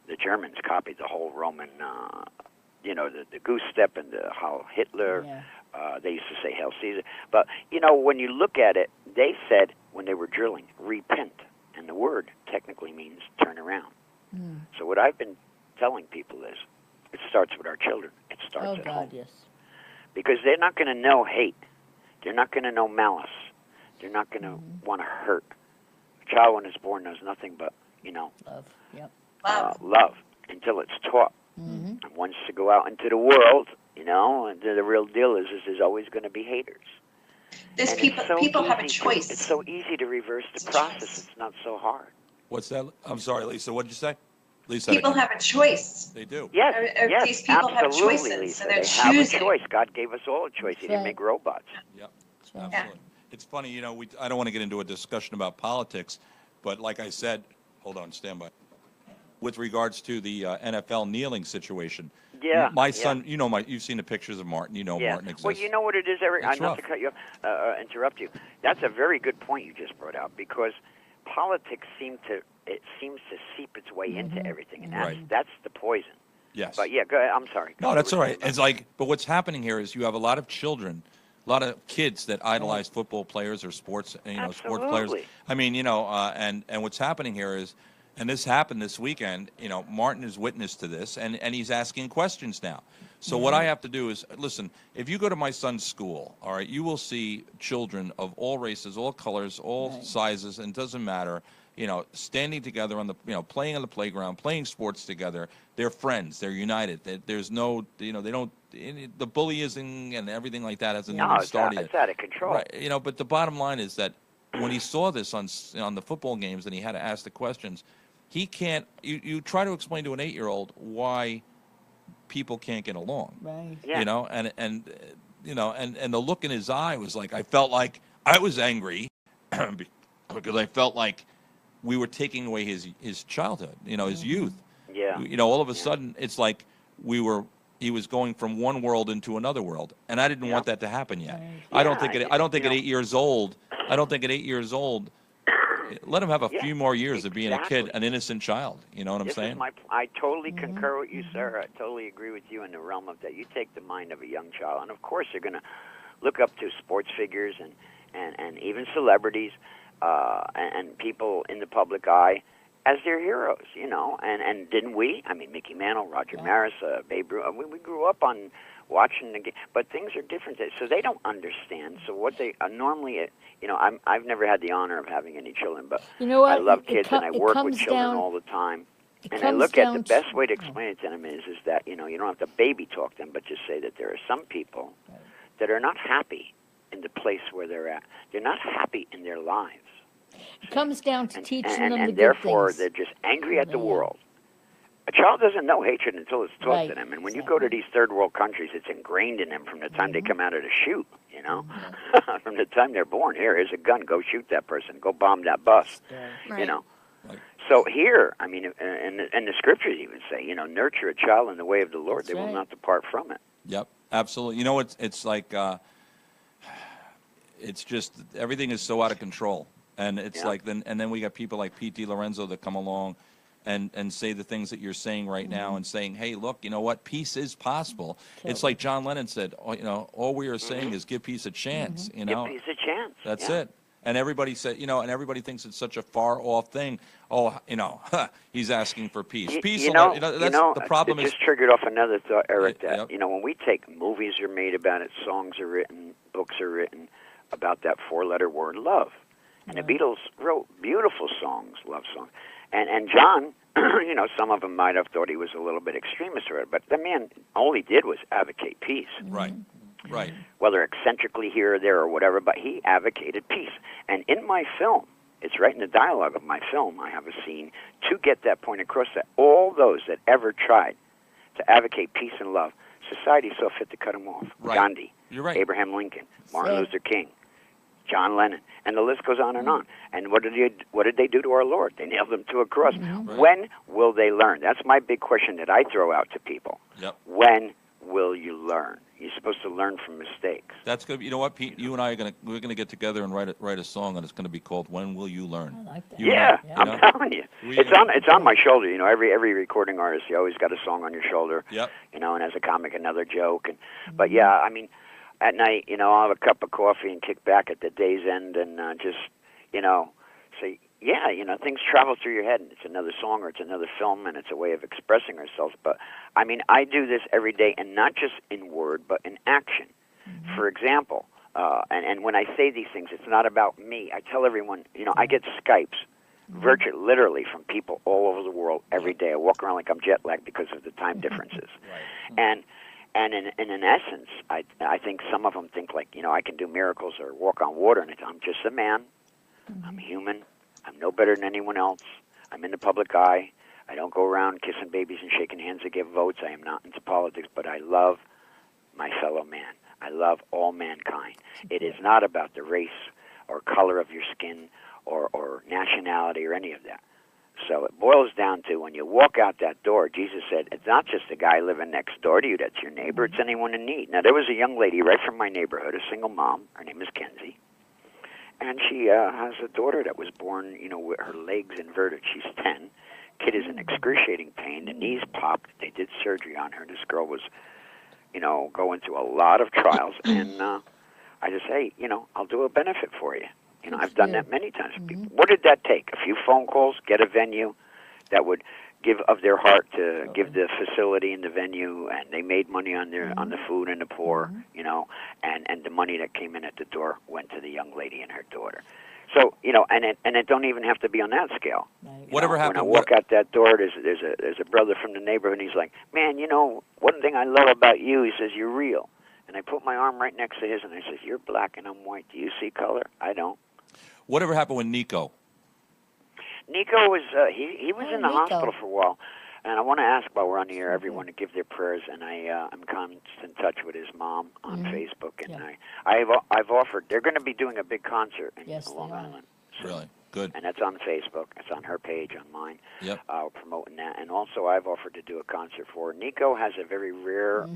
the Germans copied the whole Roman, the goose step and the Heil Hitler, they used to say Hail Caesar. But, when you look at it, they said when they were drilling, repent. And the word technically means turn around. So what I've been telling people is, it starts with our children. It starts at home. Yes. Because they're not going to know hate. They're not going to know malice. They're not going to want to hurt. A child when it's born knows nothing but, love. Yep. Love until it's taught. And once to go out into the world, and the real deal is there's always going to be haters. There's people have a choice. It's so easy to reverse the process. It's not so hard. What's that? I'm sorry, Lisa. What did you say? Lisa. People have a choice. They do. Yes, yes, these people absolutely, have choices, Lisa. so they're they have choosing. a choice. God gave us all a choice. He didn't make robots. Yep. Absolutely. It's funny, you know, I don't want to get into a discussion about politics, but like I said, hold on, stand by. With regards to the NFL kneeling situation, my son, you know, you've seen the pictures of Martin. You know Martin exists. Well, you know what it is, Eric. It's Not rough. to cut you off, interrupt you. That's a very good point you just brought out, because politics seems to seep its way into everything, and that's the poison. Yes. But yeah, go ahead. I'm sorry. No, that's all right. It's like, but what's happening here is you have a lot of children, a lot of kids that idolize football players or sports, sports players. I mean, and what's happening here is, and this happened this weekend, Martin is witness to this, and he's asking questions now. So what I have to do is, listen, if you go to my son's school, all right, you will see children of all races, all colors, all sizes, and it doesn't matter, standing together on the, playing on the playground, playing sports together. They're friends. They're united. There's no, they don't, the bullying and everything like that hasn't even started yet. It's out of control. Right. But the bottom line is that when he saw this on the football games and he had to ask the questions, he can't. You try to explain to an 8-year-old why people can't get along. Right. Yeah. And the look in his eye was like, I felt like I was angry because I felt like we were taking away his childhood, his youth. Yeah. All of a sudden it's like he was going from one world into another world, and I didn't want that to happen yet. I don't think at 8 years old. Let him have a few more years of being a kid, an innocent child. You know what I'm saying? I totally concur with you, sir. I totally agree with you in the realm of that. You take the mind of a young child, and of course you're going to look up to sports figures and even celebrities and people in the public eye as their heroes, and didn't we? I mean, Mickey Mantle, Roger Maris, Babe Ruth. We grew up on watching the game, but things are different. So they don't understand. So what they normally, I've never had the honor of having any children, but I love kids and I work with children all the time. And I look at the best way to explain it to them is that, you don't have to baby talk them, but just say that there are some people that are not happy in the place where they're at. They're not happy in their lives. It comes down to teaching them the and good therefore things. they're just angry at the world. A child doesn't know hatred until it's taught to them. And when you go to these third world countries, it's ingrained in them from the time they come out of the chute, from the time they're born. Here's a gun. Go shoot that person. Go bomb that bus, So here, I mean, and the scriptures even say, nurture a child in the way of the Lord. They will not depart from it. Yep, absolutely. It's like, it's just, everything is so out of control. And it's like, then we got people like Pete DiLorenzo that come along and say the things that you're saying right now and saying, hey, look, you know what? Peace is possible. It's like John Lennon said, all we are saying is give peace a chance, Give peace a chance. That's it. And everybody said, and everybody thinks it's such a far off thing. Oh, he's asking for peace. Peace. That's the problem. It just triggered off another thought, Eric. That when we take movies are made about it, songs are written, books are written about that 4-letter word, love. And the Beatles wrote beautiful songs, love songs. And John, some of them might have thought he was a little bit extremist or but the man, all he did was advocate peace. Right. Whether eccentrically here or there or whatever, but he advocated peace. And in my film, it's right in the dialogue of my film, I have a scene to get that point across that all those that ever tried to advocate peace and love, society saw fit to cut them off. Right. Gandhi, You're right. Abraham Lincoln, Martin Luther King, John Lennon, and the list goes on and on. And what did they do to our Lord? They nailed him to a cross. Right. When will they learn? That's my big question that I throw out to people. Yep. When will you learn? You're supposed to learn from mistakes. That's good. You know what, Pete? You and I are we're gonna get together and write a song, and it's gonna be called "When Will You Learn." I like that. Yeah, I'm telling you, it's on my shoulder. Every recording artist, you always got a song on your shoulder. Yep. And as a comic, another joke. But yeah, I mean, at night, I'll have a cup of coffee and kick back at the day's end and just, say, things travel through your head, and it's another song or it's another film, and it's a way of expressing ourselves. But, I mean, I do this every day, and not just in word, but in action. For example, and when I say these things, it's not about me. I tell everyone, I get Skypes, virtually, literally, from people all over the world every day. I walk around like I'm jet lagged because of the time differences. And in essence, I think some of them think like, I can do miracles or walk on water, and I'm just a man. I'm human. I'm no better than anyone else. I'm in the public eye. I don't go around kissing babies and shaking hands to get votes. I am not into politics, but I love my fellow man. I love all mankind. It is not about the race, or color of your skin or nationality or any of that. So it boils down to when you walk out that door, Jesus said, it's not just a guy living next door to you that's your neighbor, it's anyone in need. Now, there was a young lady right from my neighborhood, a single mom. Her name is Kenzie. And she has a daughter that was born, with her legs inverted. She's 10. Kid is in excruciating pain. The knees popped. They did surgery on her. This girl was, going through a lot of trials. And I just, hey, I'll do a benefit for you. I've done that many times. What did that take? A few phone calls, get a venue that would give of their heart to give the facility and the venue, and they made money on the food and the poor, and the money that came in at the door went to the young lady and her daughter. So and it don't even have to be on that scale. Whatever happened? When I walk out that door, there's a brother from the neighborhood, and he's like, man, one thing I love about you, he says, you're real. And I put my arm right next to his, and I says, you're black and I'm white. Do you see color? I don't. Whatever happened with Nico? Nico was he was in the hospital for a while, and I want to ask while we're on the air, everyone to give their prayers. And I'm constant touch with his mom on Facebook, and I've offered. They're going to be doing a big concert in Long Island. Really good. And that's on Facebook. It's on her page, on mine. Yep. Promoting that, and also I've offered to do a concert for her. Nico has a very rare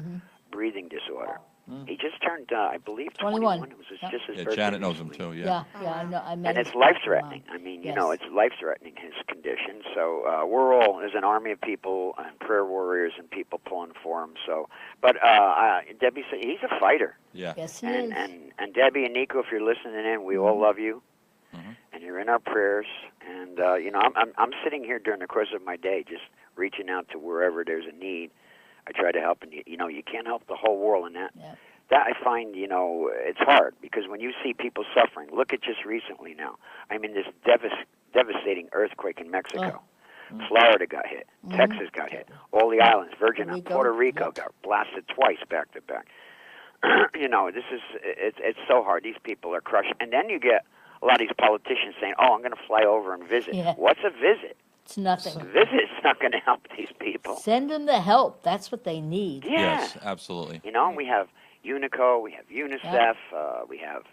breathing disorder. He just turned, I believe, 21. It was just his birthday. Janet knows him too. Yeah, I know. I met and it's his life-threatening. mom. I mean, it's life-threatening, his condition. So we're all, there's an army of people and prayer warriors and people pulling for him. So, but Debbie said he's a fighter. Yeah. Yes, he and, is. And Debbie and Nico, if you're listening in, we all love you, and you're in our prayers. And I'm sitting here during the course of my day, just reaching out to wherever there's a need. I try to help, and you can't help the whole world in that. Yeah. That I find, it's hard because when you see people suffering, look at just recently now. I mean, this devastating earthquake in Mexico. Florida got hit. Texas got hit. All the islands, Virgin Islands, Puerto Rico got blasted twice back to back. This is it's so hard. These people are crushed, and then you get a lot of these politicians saying, "Oh, I'm going to fly over and visit." Yeah. What's a visit? It's nothing. A visit's not going to help these people. Send them the help. That's what they need. Yeah. Yes, absolutely. We have UNICO, we have UNICEF, we have,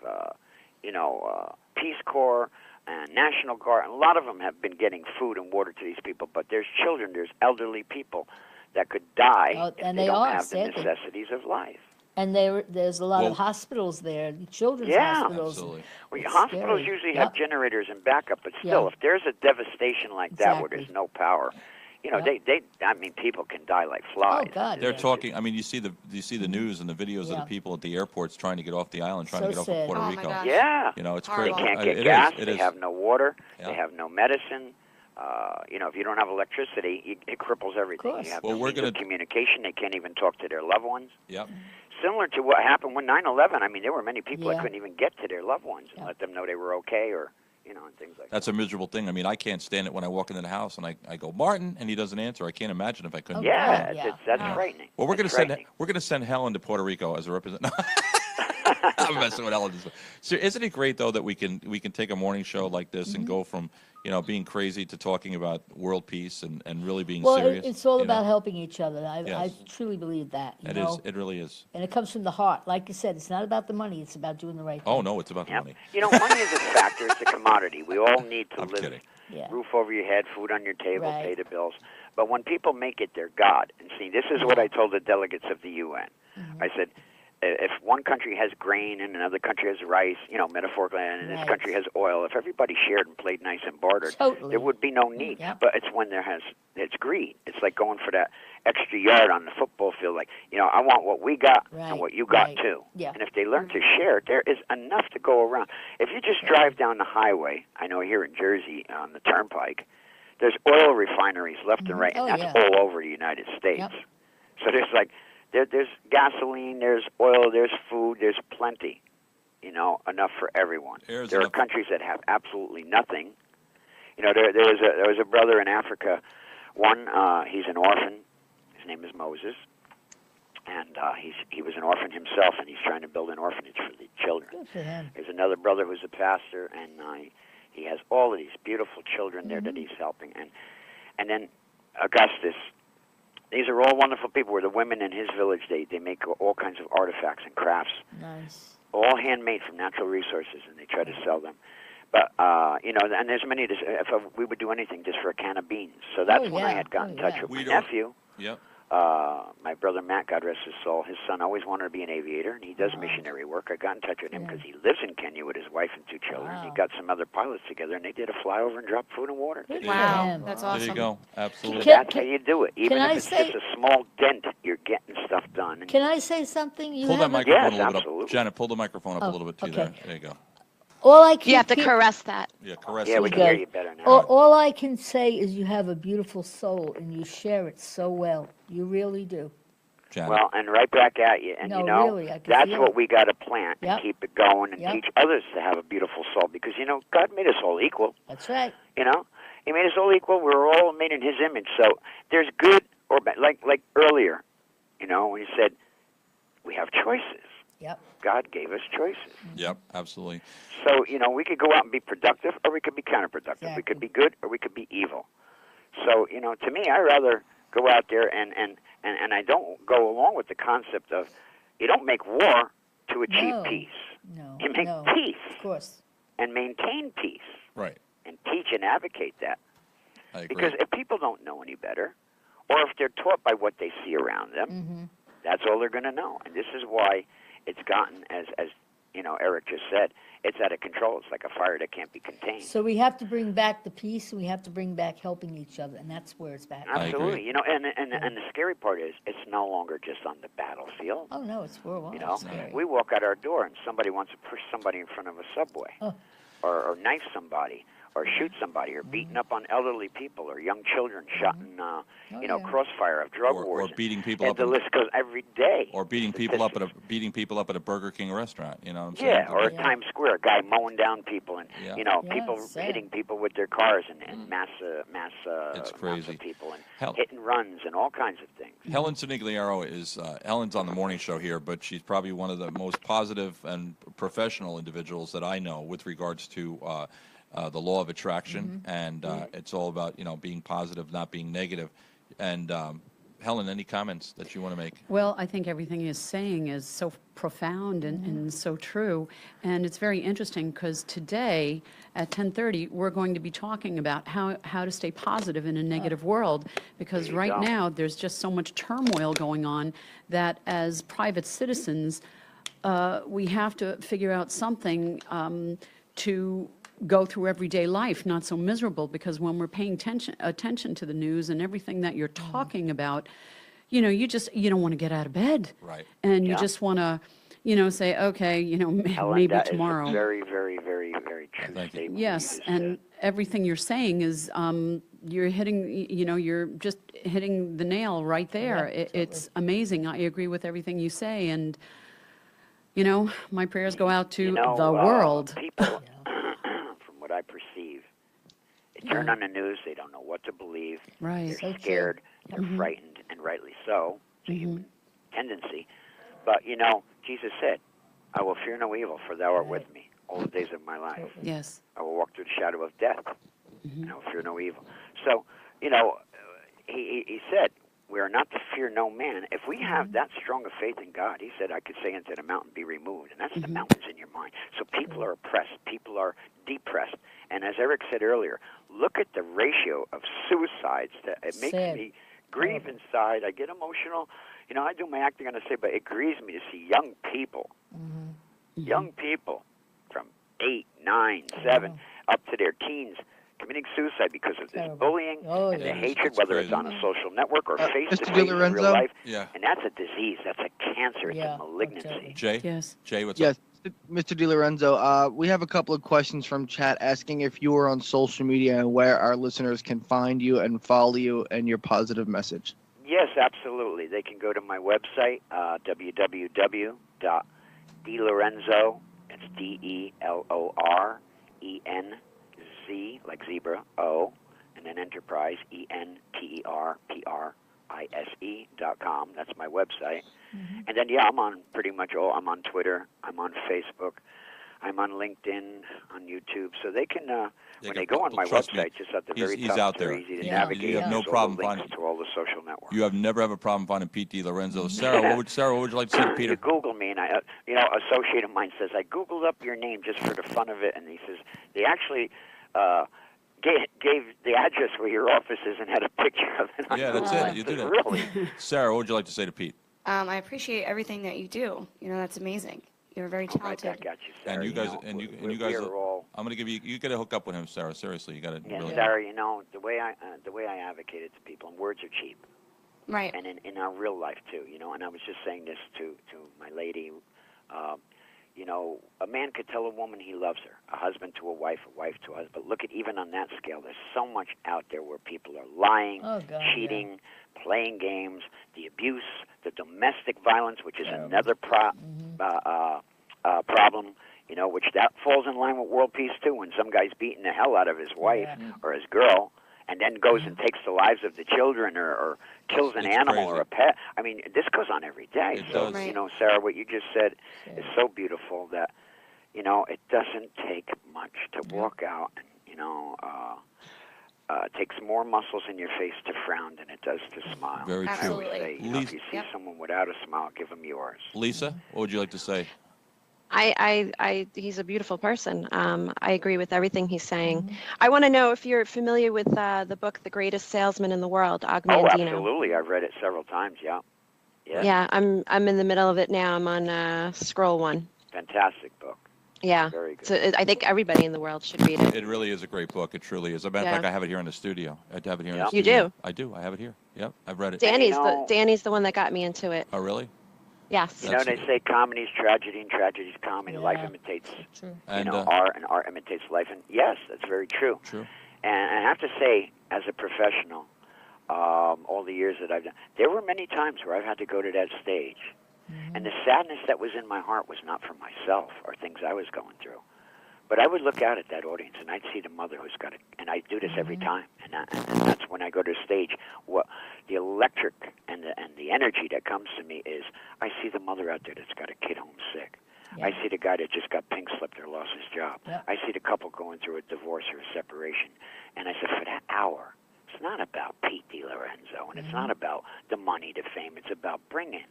Peace Corps and National Guard. And a lot of them have been getting food and water to these people. But there's children, there's elderly people that could die if they don't have the necessities of life. And there's a lot of hospitals there, children's hospitals. Absolutely. Well, It's hospitals scary. usually have generators and backup, but still, if there's a devastation like that where there's no power, people can die like flies. Oh, God. They're talking. I mean, you see the news and the videos of the people at the airports trying to get off the island, trying to get off of Puerto Rico. Yeah. It's They crazy. can't get It gas. is. They have no water. They have no medicine. If you don't have electricity, it cripples everything. You have no means of communication. They can't even talk to their loved ones. Yep. Similar to what happened when 9/11. I mean, there were many people that couldn't even get to their loved ones and let them know they were okay, or and things like that. That's a miserable thing. I mean, I can't stand it when I walk into the house and I go, Martin, and he doesn't answer. I can't imagine if I couldn't. That's frightening. Well, we're That's going to send Helen to Puerto Rico as a representative. I'm messing with Helen. So isn't it great though that we can take a morning show like this and go from being crazy to talking about world peace and really being serious? Well, it's all about helping each other. I truly believe that. It is. It really is. And it comes from the heart. Like you said, it's not about the money. It's about doing the right thing. Oh no, it's about the money. Money is a factor. It's a commodity. We all need to live. Kidding. Roof over your head, food on your table, pay the bills. But when people make it their God, and see, this is what I told the delegates of the UN. I said, if one country has grain and another country has rice, metaphorically, and this country has oil, if everybody shared and played nice and bartered, there would be no need. But it's when it's greed. It's like going for that extra yard on the football field. Like, I want what we got and what you got too. And if they learn to share, there is enough to go around. If you just drive down the highway, I know here in Jersey on the Turnpike, there's oil refineries left and right, and that's all over the United States. So there's there's gasoline, there's oil, there's food, there's plenty, enough for everyone. There are countries that have absolutely nothing. There was a brother in Africa. He's an orphan. His name is Moses, and he was an orphan himself, and he's trying to build an orphanage for the children. Good for him. There's another brother who's a pastor, and he has all of these beautiful children there that he's helping, and then Augustus. These are all wonderful people. Where the women in his village, they make all kinds of artifacts and crafts. Nice. all handmade from natural resources, and they try to sell them. But, and there's many, we would do anything just for a can of beans. So that's when I had gotten in touch with my nephew. Yep. My brother Matt, God rest his soul, his son always wanted to be a Aviator, and he does missionary work. I got in touch with him because he lives in Kenya with his wife and 2 children. He got some other pilots together, and they did a flyover and dropped food and water. Wow, that's awesome. There you go. Absolutely. So that's how you do it. Even Can if I it's say- just a small dent, you're getting stuff done. And Can I say something? You Pull that haven't- microphone Yes, a little bit absolutely. up. Janet, pull the microphone up a Oh, little bit to you okay. there. There you go. All I keep You have to hear- caress that. Yeah, caress Yeah, it. we can Okay. hear you better now. All I can say is you have a beautiful soul and you share it so well. You really do. Janet. Well, and right back at you. And No, you know, really, I can that's feel what it. we got to plant Yep. and keep it going and Yep. teach others to have a beautiful soul. Because, God made us all equal. That's right. He made us all equal. We're all made in His image. So there's good or bad. Like earlier, when He said, we have choices. Yep. God gave us choices. Yep, absolutely. So, we could go out and be productive or we could be counterproductive. We could be good or we could be evil. So, to me, I rather go out there and I don't go along with the concept of you don't make war to achieve No. peace. No. You make no. peace Of course. and maintain peace Right. and teach and advocate that. I agree. Because if people don't know any better, or if they're taught by what they see around them, Mm-hmm. that's all they're going to know. And this is why it's gotten, as Eric just said, it's out of control. It's like a fire that can't be contained. So we have to bring back the peace and we have to bring back helping each other, and that's where it's back. Absolutely. And the scary part is it's no longer just on the battlefield. Oh, no, it's worldwide. You know, Scary. we walk out our door and somebody wants to push somebody in front of a subway, Oh. or knife somebody, or shoot somebody, or beating up on elderly people, or young children shot in, crossfire of drug wars. Or beating people and up. the list goes every day. Or beating people up at a Burger King restaurant. You know what I'm saying? Yeah, or at Times Square, a guy mowing down people, and Yeah. people sad. hitting people with their cars, and mass It's crazy. people, and Hell- hit and runs, and all kinds of things. Helen Sinigliaro is Helen's on the morning show here, but she's probably one of the most positive and professional individuals that I know with regards to the law of attraction, and it's all about being positive, not being negative. And Helen, any comments that you want to make? Well, I think everything he's saying is so profound and so true. And it's very interesting because today at 10:30, we're going to be talking about how to stay positive in a negative world, because right go. now there's just so much turmoil going on that as private citizens, we have to figure out something to go through everyday life, not so miserable, because when we're paying attention to the news and everything that you're talking about, you don't want to get out of bed. Right. And you Yeah. just want to, say, okay, Helen, maybe that is a tomorrow. very, very, very, very true Thank you. statement. Yes, and everything you're saying is you're hitting, you're just hitting the nail right there. It's amazing. I agree with everything you say, and my prayers go out to the world. People, from what I perceive, they turn on the news, they don't know what to believe. Right. They're scared, they're frightened, and rightly so. It's a human tendency. But, Jesus said, I will fear no evil, for thou art with me all the days of my life. Yes. I will walk through the shadow of death, and I will fear no evil. So, he said, we are not to fear no man. If we have that strong a faith in God, he said, I could say unto the mountain, be removed. And that's the mountains in your mind. So people are oppressed. People are depressed. And as Eric said earlier, look at the ratio of suicides. It makes Sad. me grieve inside. I get emotional. I do my acting on a say, but it grieves me to see young people, young people from 8, 9, 7, up to their teens, committing suicide because of this bullying and the hatred, whether it's on a social network or face-to-face in real DiLorenzo? life. Yeah. And that's a disease. That's a cancer. It's a malignancy. Jay? Yes. Jay, what's Yes, up? Mr. DiLorenzo, we have a couple of questions from chat asking if you are on social media and where our listeners can find you and follow you and your positive message. Yes, absolutely. They can go to my website, www.DiLorenzo, it's DeLorenz, like zebra, O, and then Enterprise, ENTERPRISE.com. That's my website. And then, I'm on pretty much I'm on Twitter. I'm on Facebook. I'm on LinkedIn, on YouTube, so they can. When can they go on my trust me, website, just at the very he's top, out they're there. easy to You navigate. have no There's all problem the links finding. to all the social networks. You have never have a problem finding Pete DiLorenzo. Sarah, what would you like to say to Peter? You Google me, and I, a associate of mine says I Googled up your name just for the fun of it, and he says they actually gave the address where your office is and had a picture of it. On Yeah, that's Google. it. You do that. Really? Sarah, what would you like to say to Pete? I appreciate everything that you do. You know, that's amazing. You're very talented. I got you, Sarah. And you guys, you guys, are all. I'm gonna give you. You got to hook up with him, Sarah. Seriously, you got to. Yeah, really. Sarah. The way I advocate it to people, and words are cheap. Right. And in our real life too, and I was just saying this to my lady. A man could tell a woman he loves her, a husband to a wife to a husband. But look at, even on that scale, there's so much out there where people are lying, cheating, playing games, the abuse, the domestic violence, which is another problem, which that falls in line with world peace too, when some guy's beating the hell out of his wife or his girl, and then goes and takes the lives of the children or kills an animal or a pet. I mean, this goes on every day. So, Sarah, what you just said is so beautiful that, it doesn't take much to walk out and, it takes more muscles in your face to frown than it does to smile. Very I true. always say, if you see someone without a smile, give them yours. Lisa, what would you like to say? He's a beautiful person. I agree with everything he's saying. I want to know if you're familiar with the book, The Greatest Salesman in the World, Og Mandino. Oh, absolutely. I've read it several times, yeah. Yeah, I'm in the middle of it now. I'm on scroll 1. Fantastic book. Yeah. Very good. So I think everybody in the world should read it. It really is a great book. It truly is. As a matter of fact, I have it here in the studio. I have it here in the You studio. do? I do. I have it here. Yep, I've read it. Danny's the one that got me into it. Oh, really? Yes. They say comedy's tragedy and tragedy's comedy. Life imitates, And, art, and art imitates life. And yes, that's very true. True. And I have to say, as a professional, all the years that I've done, there were many times where I've had to go to that stage. And the sadness that was in my heart was not for myself or things I was going through. But I would look out at that audience, and I'd see the mother who's got it. And I do this every time. And that's when I go to the stage. What the electric and the energy that comes to me is, I see the mother out there that's got a kid home sick. I see the guy that just got pink slipped or lost his job. I see the couple going through a divorce or a separation. And I said, for that hour, it's not about Pete DiLorenzo, and it's not about the money, the fame. It's about bringing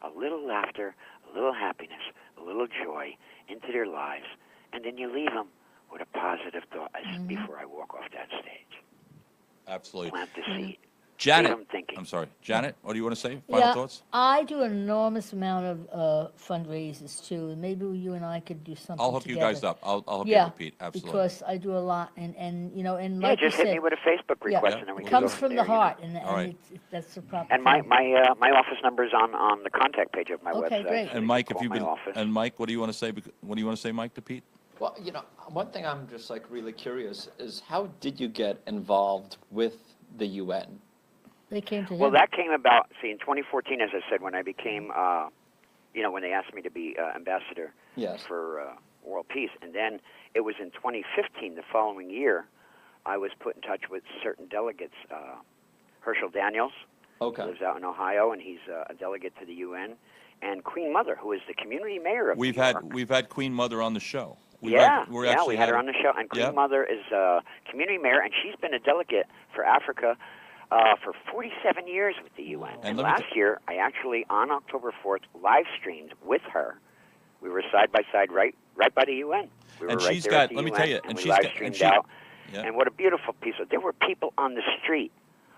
a little laughter, a little happiness, a little joy into their lives. And then you leave them with a positive thought before I walk off that stage. Absolutely. Plant the seed. Janet, Leave them thinking. I'm sorry. Janet, what do you want to say? Final thoughts? I do an enormous amount of fundraisers too, and maybe you and I could do something I'll hook together. you guys up. I'll hook you up with Pete. Absolutely. Because I do a lot, and Yeah, like just you hit said, me with a Facebook request, and then we it can comes go from there, the heart, and All right. that's the proper. And my office number is on the contact page of my Okay, website. great. So And Mike, you if can you've call been, my office. and Mike, what do you want to say? What do you want to say, Mike, to Pete? Well, one thing I'm just really curious is, how did you get involved with the UN? They came to him. Well, that came about, in 2014, as I said, when I became, when they asked me to be ambassador for world peace. And then it was in 2015, the following year, I was put in touch with certain delegates. Herschel Daniels, who lives out in Ohio, and he's a delegate to the UN. And Queen Mother, who is the community mayor of New York. We've had Queen Mother on the show. We had her on the show. And Queen Mother is community mayor, and she's been a delegate for Africa for 47 years with the UN. And last year, I actually, on October 4th, live streamed with her. We were side by side right by the UN. We were And right she's there got, at the let me UN, tell you, and and we she's live got, streamed and she, out. yeah. And what a beautiful piece. There were people on the street,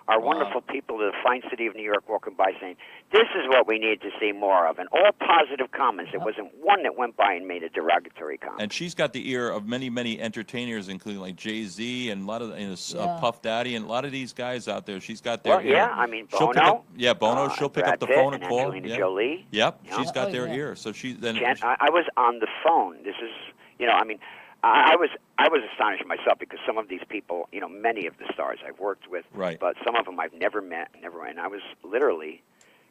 our wonderful people of the fine city of New York, walking by saying, this is what we need to see more of. And all positive comments. There wasn't one that went by and made a derogatory comment. And she's got the ear of many, many entertainers, including like Jay-Z and a lot of Puff Daddy and a lot of these guys out there. She's got their ear. I mean, She'll pick Bono. up, Bono. She'll pick up Brad the phone Pitt and call. Angelina Jolie. Yep, You know? she's got their ear. So she then. Jen, I was on the phone. This is, I was astonished myself because some of these people, many of the stars I've worked with, but some of them I've never met, and I was literally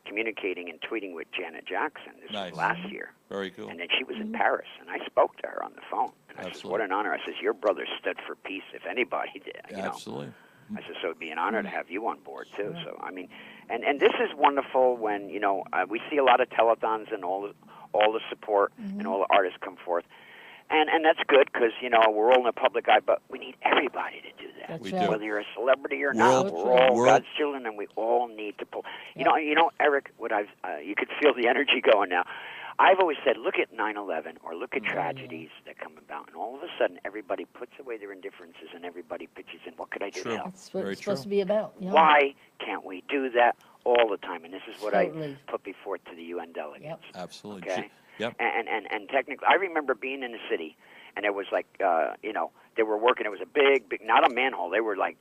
communicating and tweeting with Janet Jackson. This was last year. Very cool. And then she was in Paris, and I spoke to her on the phone. And I said, what an honor. I says, your brother stood for peace if anybody did. Absolutely. I said, so it'd be an honor to have you on board, too. So, I mean, and this is wonderful when, we see a lot of telethons and all the support and all the artists come forth. And that's good because, you know, we're all in the public eye, but we need everybody to do that. That's We right. do. Whether you're a celebrity or World- not, we're all world- God's children, and we all need to pull. You know, Eric, what you could feel the energy going now. I've always said, look at 9/11 or look at tragedies that come about, and all of a sudden, everybody puts away their indifferences and everybody pitches in. What could I do True. to help? That's what Very it's supposed true. to be about. Yeah. Why can't we do that all the time? And this is what Totally. I put before to the UN delegates. Yep. Absolutely. Okay. Yep. And technically, I remember being in the city, and it was like, you know, they were working. It was a big, not a manhole. They were like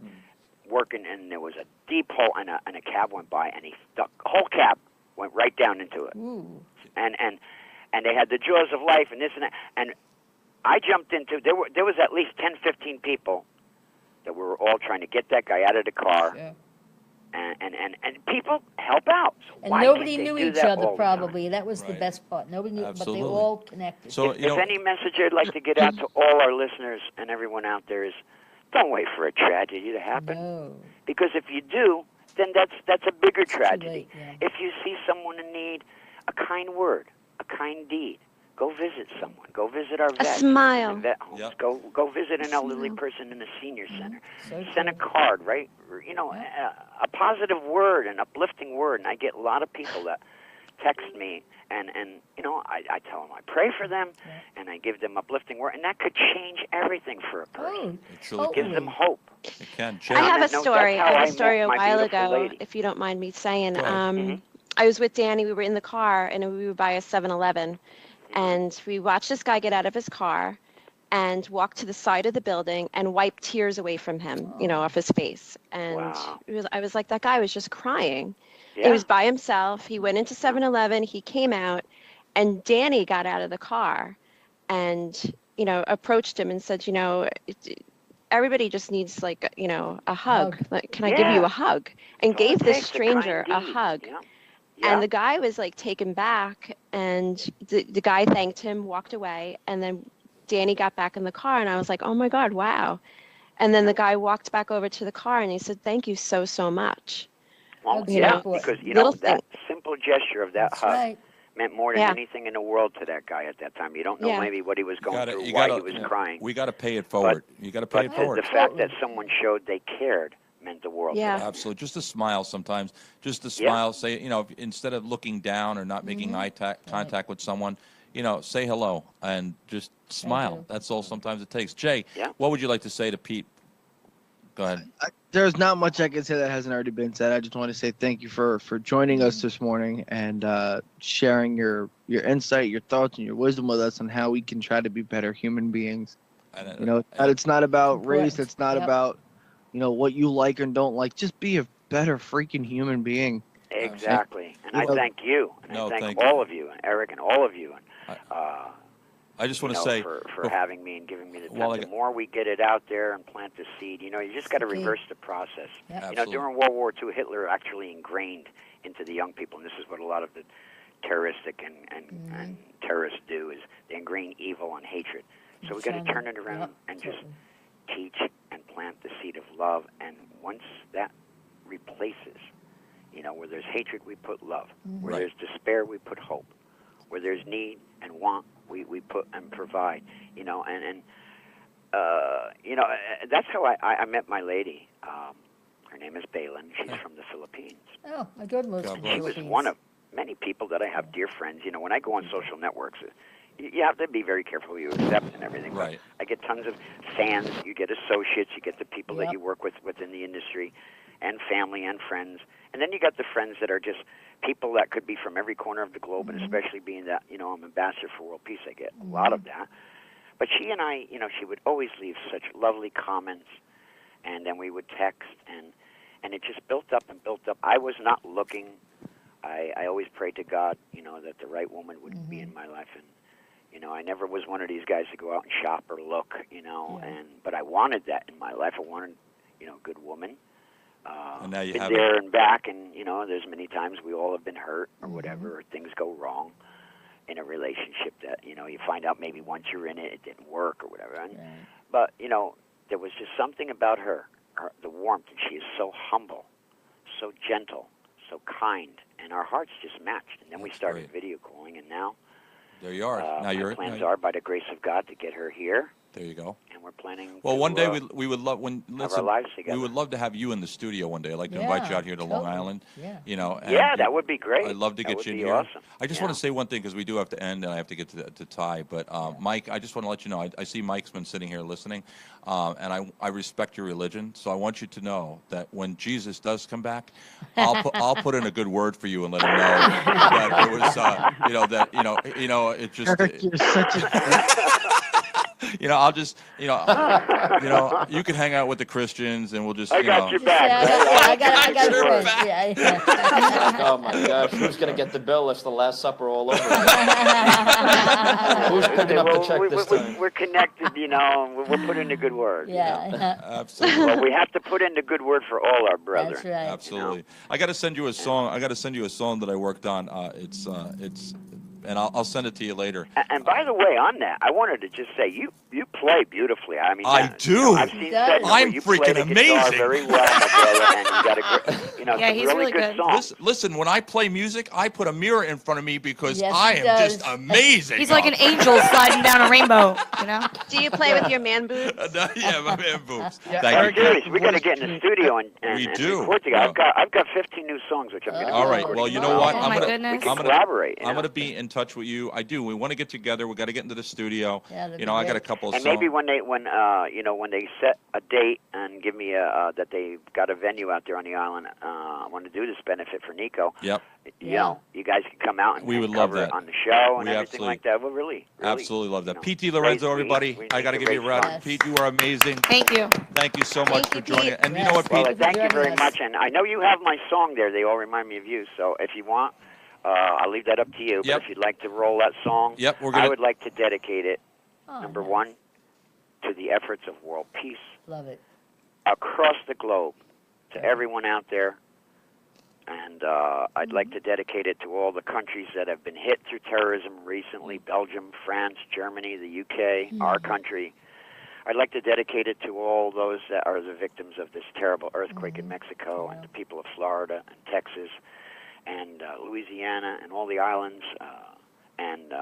working, and there was a deep hole, and a cab went by, and the whole cab went right down into it. Ooh. And they had the jaws of life and this and that. And I jumped into, there was at least 10, 15 people that were all trying to get that guy out of the car. Sure. And people help out. So And why nobody can't they knew do each that other, all the time? probably. That was the Right. best part. Nobody knew, Absolutely. but they all connected. So, If you know, any message I'd like to get out to all our listeners and everyone out there is, don't wait for a tragedy to happen. No. Because if you do, then that's a bigger tragedy. late, yeah. If you see someone in need, a kind word, a kind deed, go visit someone. Go visit our vets. smile. in the vet homes. Yep. Go visit an elderly person in a senior center. So Send a true. card, right? Or, you know, a positive word, an uplifting word. And I get a lot of people that text me, and you know, I tell them I pray for them, and I give them uplifting word, and that could change everything for a person. Oh, It truly Gives them totally. hope. it can. I Jay, have a that's story. how I have I a story met a my while beautiful ago, lady. if you don't mind me saying. Go ahead. I was with Danny. We were in the car, and we were by a 7-Eleven, and we watched this guy get out of his car and walk to the side of the building and wipe tears away from him, you know, off his face. And Wow. I was like, that guy was just crying. Yeah. He was by himself. He went into 7-Eleven. He came out, and Danny got out of the car and, you know, approached him and said, you know, everybody just needs, like, you know, a hug. Like, can I give you Yeah. a hug? And That's all gave it this takes, a kind stranger a deed. hug. Yeah. Yeah. And the guy was like taken back, and the guy thanked him, walked away, and then Danny got back in the car, and I was like, oh my God, wow. And then the guy walked back over to the car, and he said, thank you so, so much. Well, That's yeah, important. because, you know, Little that simple gesture of that That's hug right. meant more than Yeah. anything in the world to that guy at that time. You don't know Yeah. maybe what he was going gotta- through, you why gotta- he was crying. we got to pay it forward. You got to pay But it the forward. fact that someone showed they cared meant the world. Yeah. Absolutely. Just a smile sometimes. Just a Yeah. smile. Say, you know, instead of looking down or not making eye contact with someone, you know, say hello and just smile. you. That's all sometimes it takes. Jay, Yeah. what would you like to say to Pete? Go ahead. There's not much I can say that hasn't already been said. I just want to say thank you for joining us this morning and sharing your insight, your thoughts, and your wisdom with us on how we can try to be better human beings. And, You know, it's not about race. Important. It's not Yep. about, you know, what you like and don't like. Just be a better freaking human being. Exactly. And You I know- thank you, and No, I thank thank you. all of you, and Eric, and all of you, and I just you want to know, say, for having me and giving me the time. Well, I The got- more we get it out there and plant the seed, you know, you just got to key. reverse the process. Yep. You know, Absolutely. during World War II, Hitler actually ingrained into the young people, and this is what a lot of the terroristic and terrorists do, is they ingrain evil and hatred. So we got to Exactly. turn it around Yep, and just totally. teach and plant the seed of love. And once that replaces, you know, where there's hatred, we put love. Where Right. there's despair, we put hope. Where there's need and want, we put and provide. You know, and you know, that's how I met my lady. Her name is Balin. She's from the Philippines. Oh, my God, most God of bless. She was one of many people that I have dear friends. You know, when I go on social networks, you have to be very careful who you accept and everything. But Right. I get tons of fans. You get associates. You get the people that Yep. you work with within the industry, and family and friends. And then you got the friends that are just people that could be from every corner of the globe, and especially being that, you know, I'm ambassador for world peace, I get a lot of that. But she and I, you know, she would always leave such lovely comments, and then we would text, and it just built up and built up. I was not looking. I always prayed to God, you know, that the right woman would be in my life, and you know, I never was one of these guys to go out and shop or look, you know, but I wanted that in my life. I wanted, you know, a good woman. And now you Been have there it. and back, and you know, there's many times we all have been hurt or whatever, or things go wrong in a relationship that, you know, you find out maybe once you're in it, it didn't work or whatever. And, but you know, there was just something about her, the warmth, and she is so humble, so gentle, so kind, and our hearts just matched. And then we started video calling, and now There you are. Now my you're. plans now- are, by the grace of God, to get her here, There you go. and we're planning. Well, to, one day we would love when have our listen, lives we together. would love to have you in the studio one day. I'd like to invite you Yeah, out here to Long totally. Island. Yeah. You know. and Yeah, that would be great. I'd love to That get would you in be here. awesome. I just Yeah. want to say one thing because we do have to end, and I have to get to Ty. But Mike, I just want to let you know. I see Mike's been sitting here listening, and I respect your religion. So I want you to know that when Jesus does come back, I'll put in a good word for you and let him know that it was it just. Eric, you're such a I'll just, you can hang out with the Christians, and we'll just, I got your back. I got Your friends. back. Yeah. Oh my gosh, who's going to get the bill if the Last Supper all over? Who's picking up the check this time? We're connected, and we're putting in a good word. Yeah. Absolutely. Well, we have to put in a good word for all our brethren. That's right. Absolutely. I got to send you a song. That I worked on. And I'll send it to you later. And by the way, on that, I wanted to just say you play beautifully. I mean, I do. I've seen He does. segments where I'm you play freaking the guitar amazing. very well, my brother, and you got a great, Yeah, some he's really really good good. songs. Listen, when I play music, I put a mirror in front of me because Yes, I he am does. just amazing. He's like an angel sliding down a rainbow, you know? Do you play with your man boobs? Yeah, my man boobs. Yeah, Thank Eric, you. Seriously, we got to get in the studio and We do. record together. Yeah. I've got 15 new songs which I'm going to. All right. Well, you know what? Oh, my goodness. We can I'm gonna collaborate. I'm gonna be in touch with you. I do. We want to get together. We got to get into the studio. Yeah, that'd be I got a great. couple of And songs. maybe when they set a date and give me that they got a venue out there on the island, I want to do this benefit for Nico. Yep. You guys can come out and We would and love cover it that. on the show and We everything absolutely- like that. Well, really Absolutely love that. you know, Pete Lorenzo, we- everybody. we I got to need give you a round. Yes. Pete, you are amazing. Thank you. Thank you so much Thank you, for joining. Pete. And you know what, Well, Pete? thank you joining very us. much. And I know you have my song there. They all remind me of you. So if you want, I'll leave that up to you. Yep. But if you'd like to roll that song, Yep, we're I gonna. would like to dedicate it, Oh, number nice. one, to the efforts of world peace Love it. across the globe, to everyone out there. And I'd like to dedicate it to all the countries that have been hit through terrorism recently: Belgium, France, Germany, the UK, our country. I'd like to dedicate it to all those that are the victims of this terrible earthquake in Mexico, and the people of Florida and Texas and Louisiana and all the islands and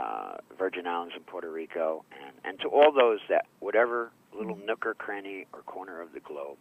Virgin Islands and Puerto Rico, and to all those that, whatever little nook or cranny or corner of the globe,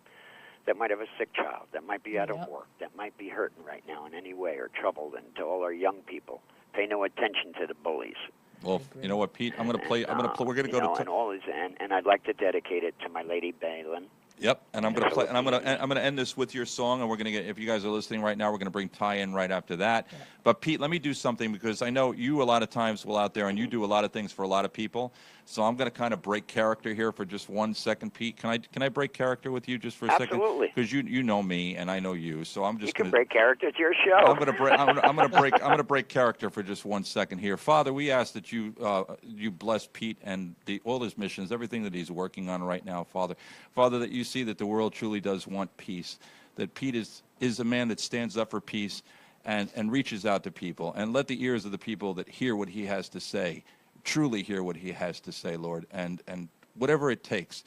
that might have a sick child, that might be out of work, that might be hurting right now in any way or troubled, and to all our young people, pay no attention to the bullies. Well, you know what, Pete? I'm gonna play. We're gonna You go know, to. and all these, and I'd like to dedicate it to my lady Balin. Yep, and I'm gonna play, and I'm gonna end this with your song, and we're gonna get. If you guys are listening right now, we're gonna bring Ty in right after that. But Pete, let me do something because I know you a lot of times will out there, and you do a lot of things for a lot of people. So I'm gonna kind of break character here for just 1 second, Pete. Can I break character with you just for a second? Absolutely. Because you know me and I know you, so I'm just You can gonna break character. It's your show. I'm gonna break character for just 1 second here. Father, we ask that you bless Pete and all his missions, everything that he's working on right now, Father. Father, that you see that the world truly does want peace. That Pete is a man that stands up for peace and reaches out to people. And let the ears of the people that hear what he has to say truly hear what he has to say, Lord. And whatever it takes,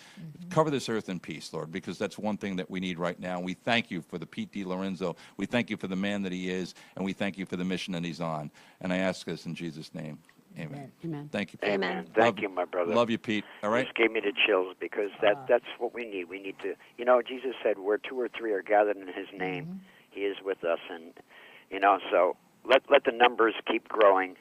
cover this earth in peace, Lord, because that's one thing that we need right now. We thank you for the Pete DiLorenzo. We thank you for the man that he is, and we thank you for the mission that he's on. And I ask this in Jesus' name. Amen. Amen. Thank you, Pete. Amen. Thank you, my brother. Love you, Pete. All right? Just gave me the chills because that's what we need. We need to, Jesus said, where 2 or 3 are gathered in his name, he is with us. And, so let the numbers keep growing.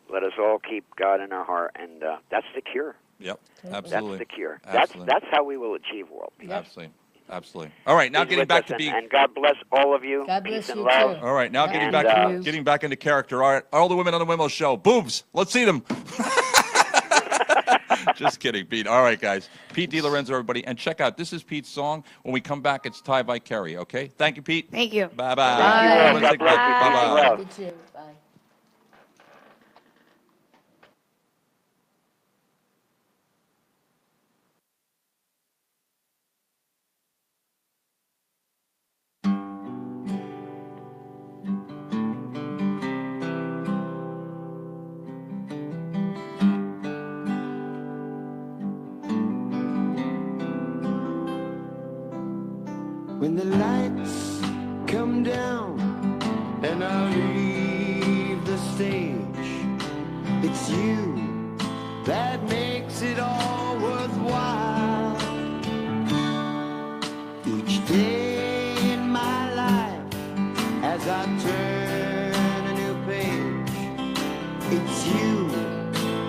Let us all keep God in our heart. And that's the cure. Yep, absolutely. That's the cure. Absolutely. That's how we will achieve world peace. Absolutely. Absolutely. All right, now He's getting with back us, to being. and God bless all of you. God Peace bless and you, love. too. All right, now getting And, getting back into character. All right, all the women on the Wimmo show, boobs. Let's see them. Just kidding, Pete. All right, guys. Pete DiLorenzo, everybody, and check out. This is Pete's song. When we come back, it's Ty Vicari. Okay. Thank you, Pete. Thank you. Bye bye. Thank you all. God bless you. Bye bye. You too. Bye. When the lights come down and I leave the stage, it's you that makes it all worthwhile. Each day in my life, as I turn a new page, it's you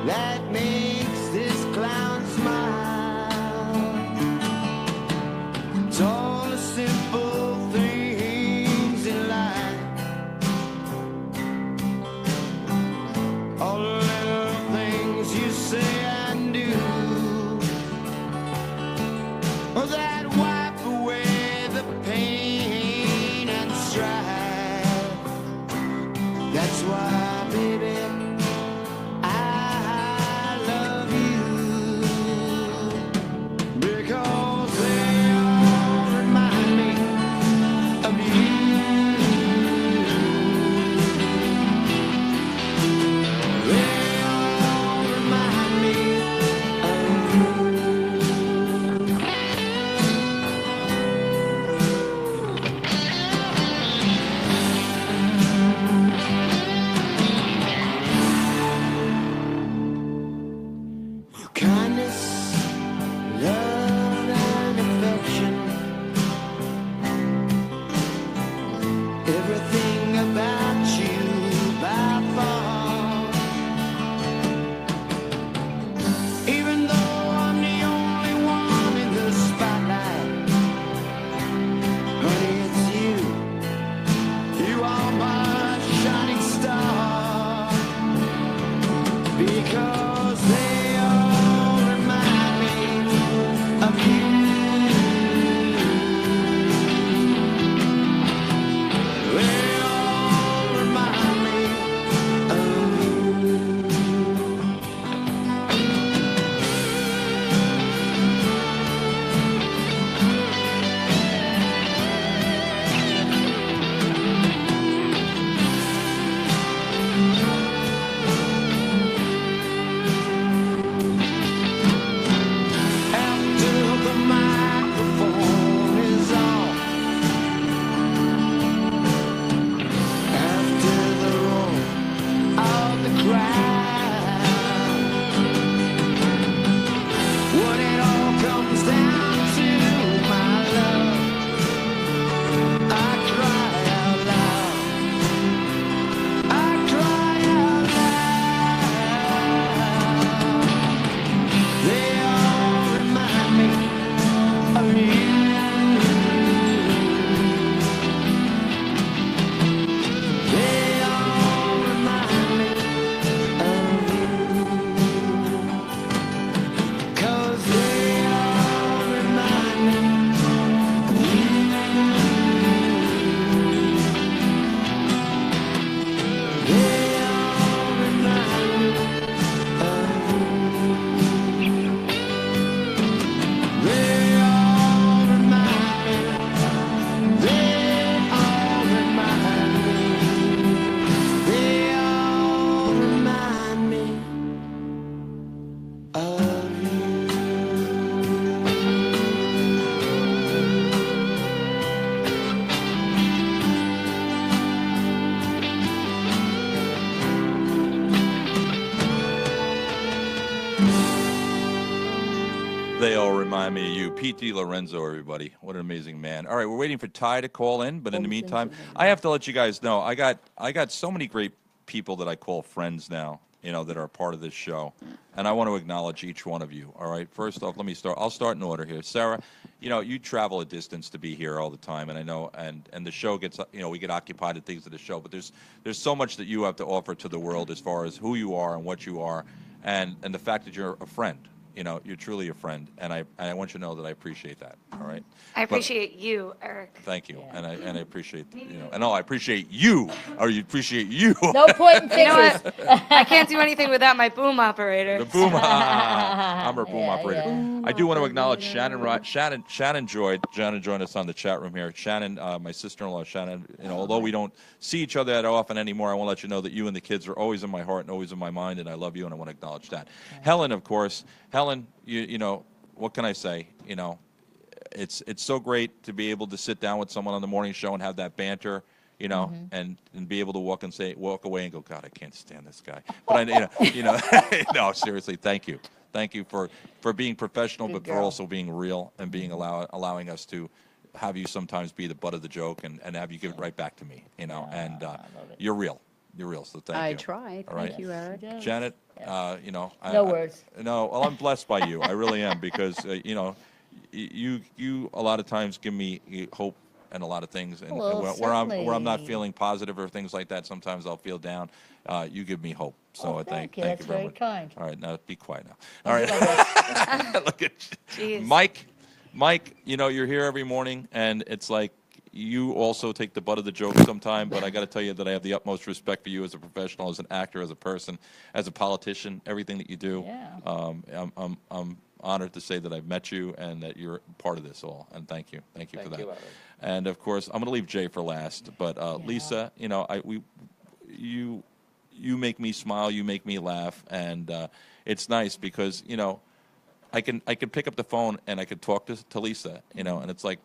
that makes this clown smile. It's all the simple things in life, all the little things you say and do, that wipe away the pain and strife. That's why, baby, I love you, because they all remind me of you. They all remind me of you. Your kindness, love, and affection, everything about you by far. Even though I'm the only one in the spotlight, honey, it's you. You are my shining star, because they all remind me of you. They all remind me of you. After the microphone is off, after the roar of the crowd, when it all comes down to my love, I cry out loud. I cry out loud. They all remind me of you. They all remind me of you. 'Cause they all remind me of you. They all remind me of you. They all remind me. They all remind me. They all remind me of you. They all remind me of you. Pete DiLorenzo, everybody. What an amazing man. All right, we're waiting for Ty to call in, but in the meantime, I have to let you guys know, I got so many great people that I call friends now, you know, that are a part of this show. And I want to acknowledge each one of you. All right, first off, let me start. I'll start in order here. Sarah, you know, you travel a distance to be here all the time, and I know, and the show gets, you know, we get occupied at things of the show, but there's so much that you have to offer to the world as far as who you are and what you are, and the fact that you're a friend. You know, you're truly a friend, and I want you to know that I appreciate that. All right. I appreciate you, Eric. Thank you, and I appreciate, you know, and I appreciate you, or you appreciate you. No point in You know pictures. what? I can't do anything without my boom operator. The boom. I'm her boom operator. yeah. I do want to acknowledge Shannon. Shannon joined us on the chat room here. Shannon, my sister-in-law, Shannon. You know, although we don't see each other that often anymore, I want to let you know that you and the kids are always in my heart and always in my mind, and I love you, and I want to acknowledge that. Helen, of course. Helen, you know, what can I say? You know, it's so great to be able to sit down with someone on the morning show and have that banter. you know, and be able to walk away and go, God, I can't stand this guy. But no, seriously, thank you. Thank you for being professional, but for also being real and being allowing us to have you sometimes be the butt of the joke and have you give it right back to me, you know, and you're real. You're real, so thank you. I try. All right. Thank you, Eric. Janet, you know. No words. No, well, I'm blessed by you. I really am because, you know, you a lot of times give me hope and a lot of things. And Well, where I'm not certainly. feeling positive or things like that, sometimes I'll feel down. You give me hope. So I thank you. thank That's you very very much. kind. All right, now be quiet now. All right. Look at Jeez. Mike, you know, you're here every morning, and it's like you also take the butt of the joke sometime, but I got to tell you that I have the utmost respect for you as a professional, as an actor, as a person, as a politician, everything that you do. Yeah. I'm honored to say that I've met you and that you're part of this all, and thank you for Thank that. you, Eric. And of course, I'm going to leave Jay for last, but Lisa, you know, you make me smile, you make me laugh, and it's nice because, you know, I can pick up the phone and I could talk to Lisa, you know, and it's like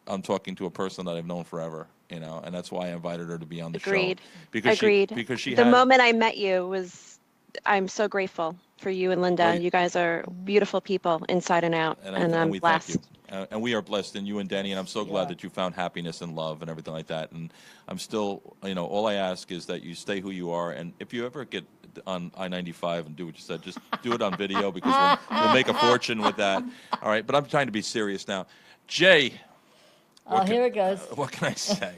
I'm talking to a person that I've known forever, you know, and that's why I invited her to be on the Agreed. show. Because Agreed. She the had, moment I met you was, I'm so grateful for you and Linda. Well, You guys are beautiful people inside and out, and I'm we blessed. thank you. And we are blessed in you and Danny, and I'm so glad that you found happiness and love and everything like that. And I'm still, you know, all I ask is that you stay who you are. And if you ever get on I-95 and do what you said, just do it on video because we'll make a fortune with that. All right, but I'm trying to be serious now. Jay. Oh, here it goes. What can I say?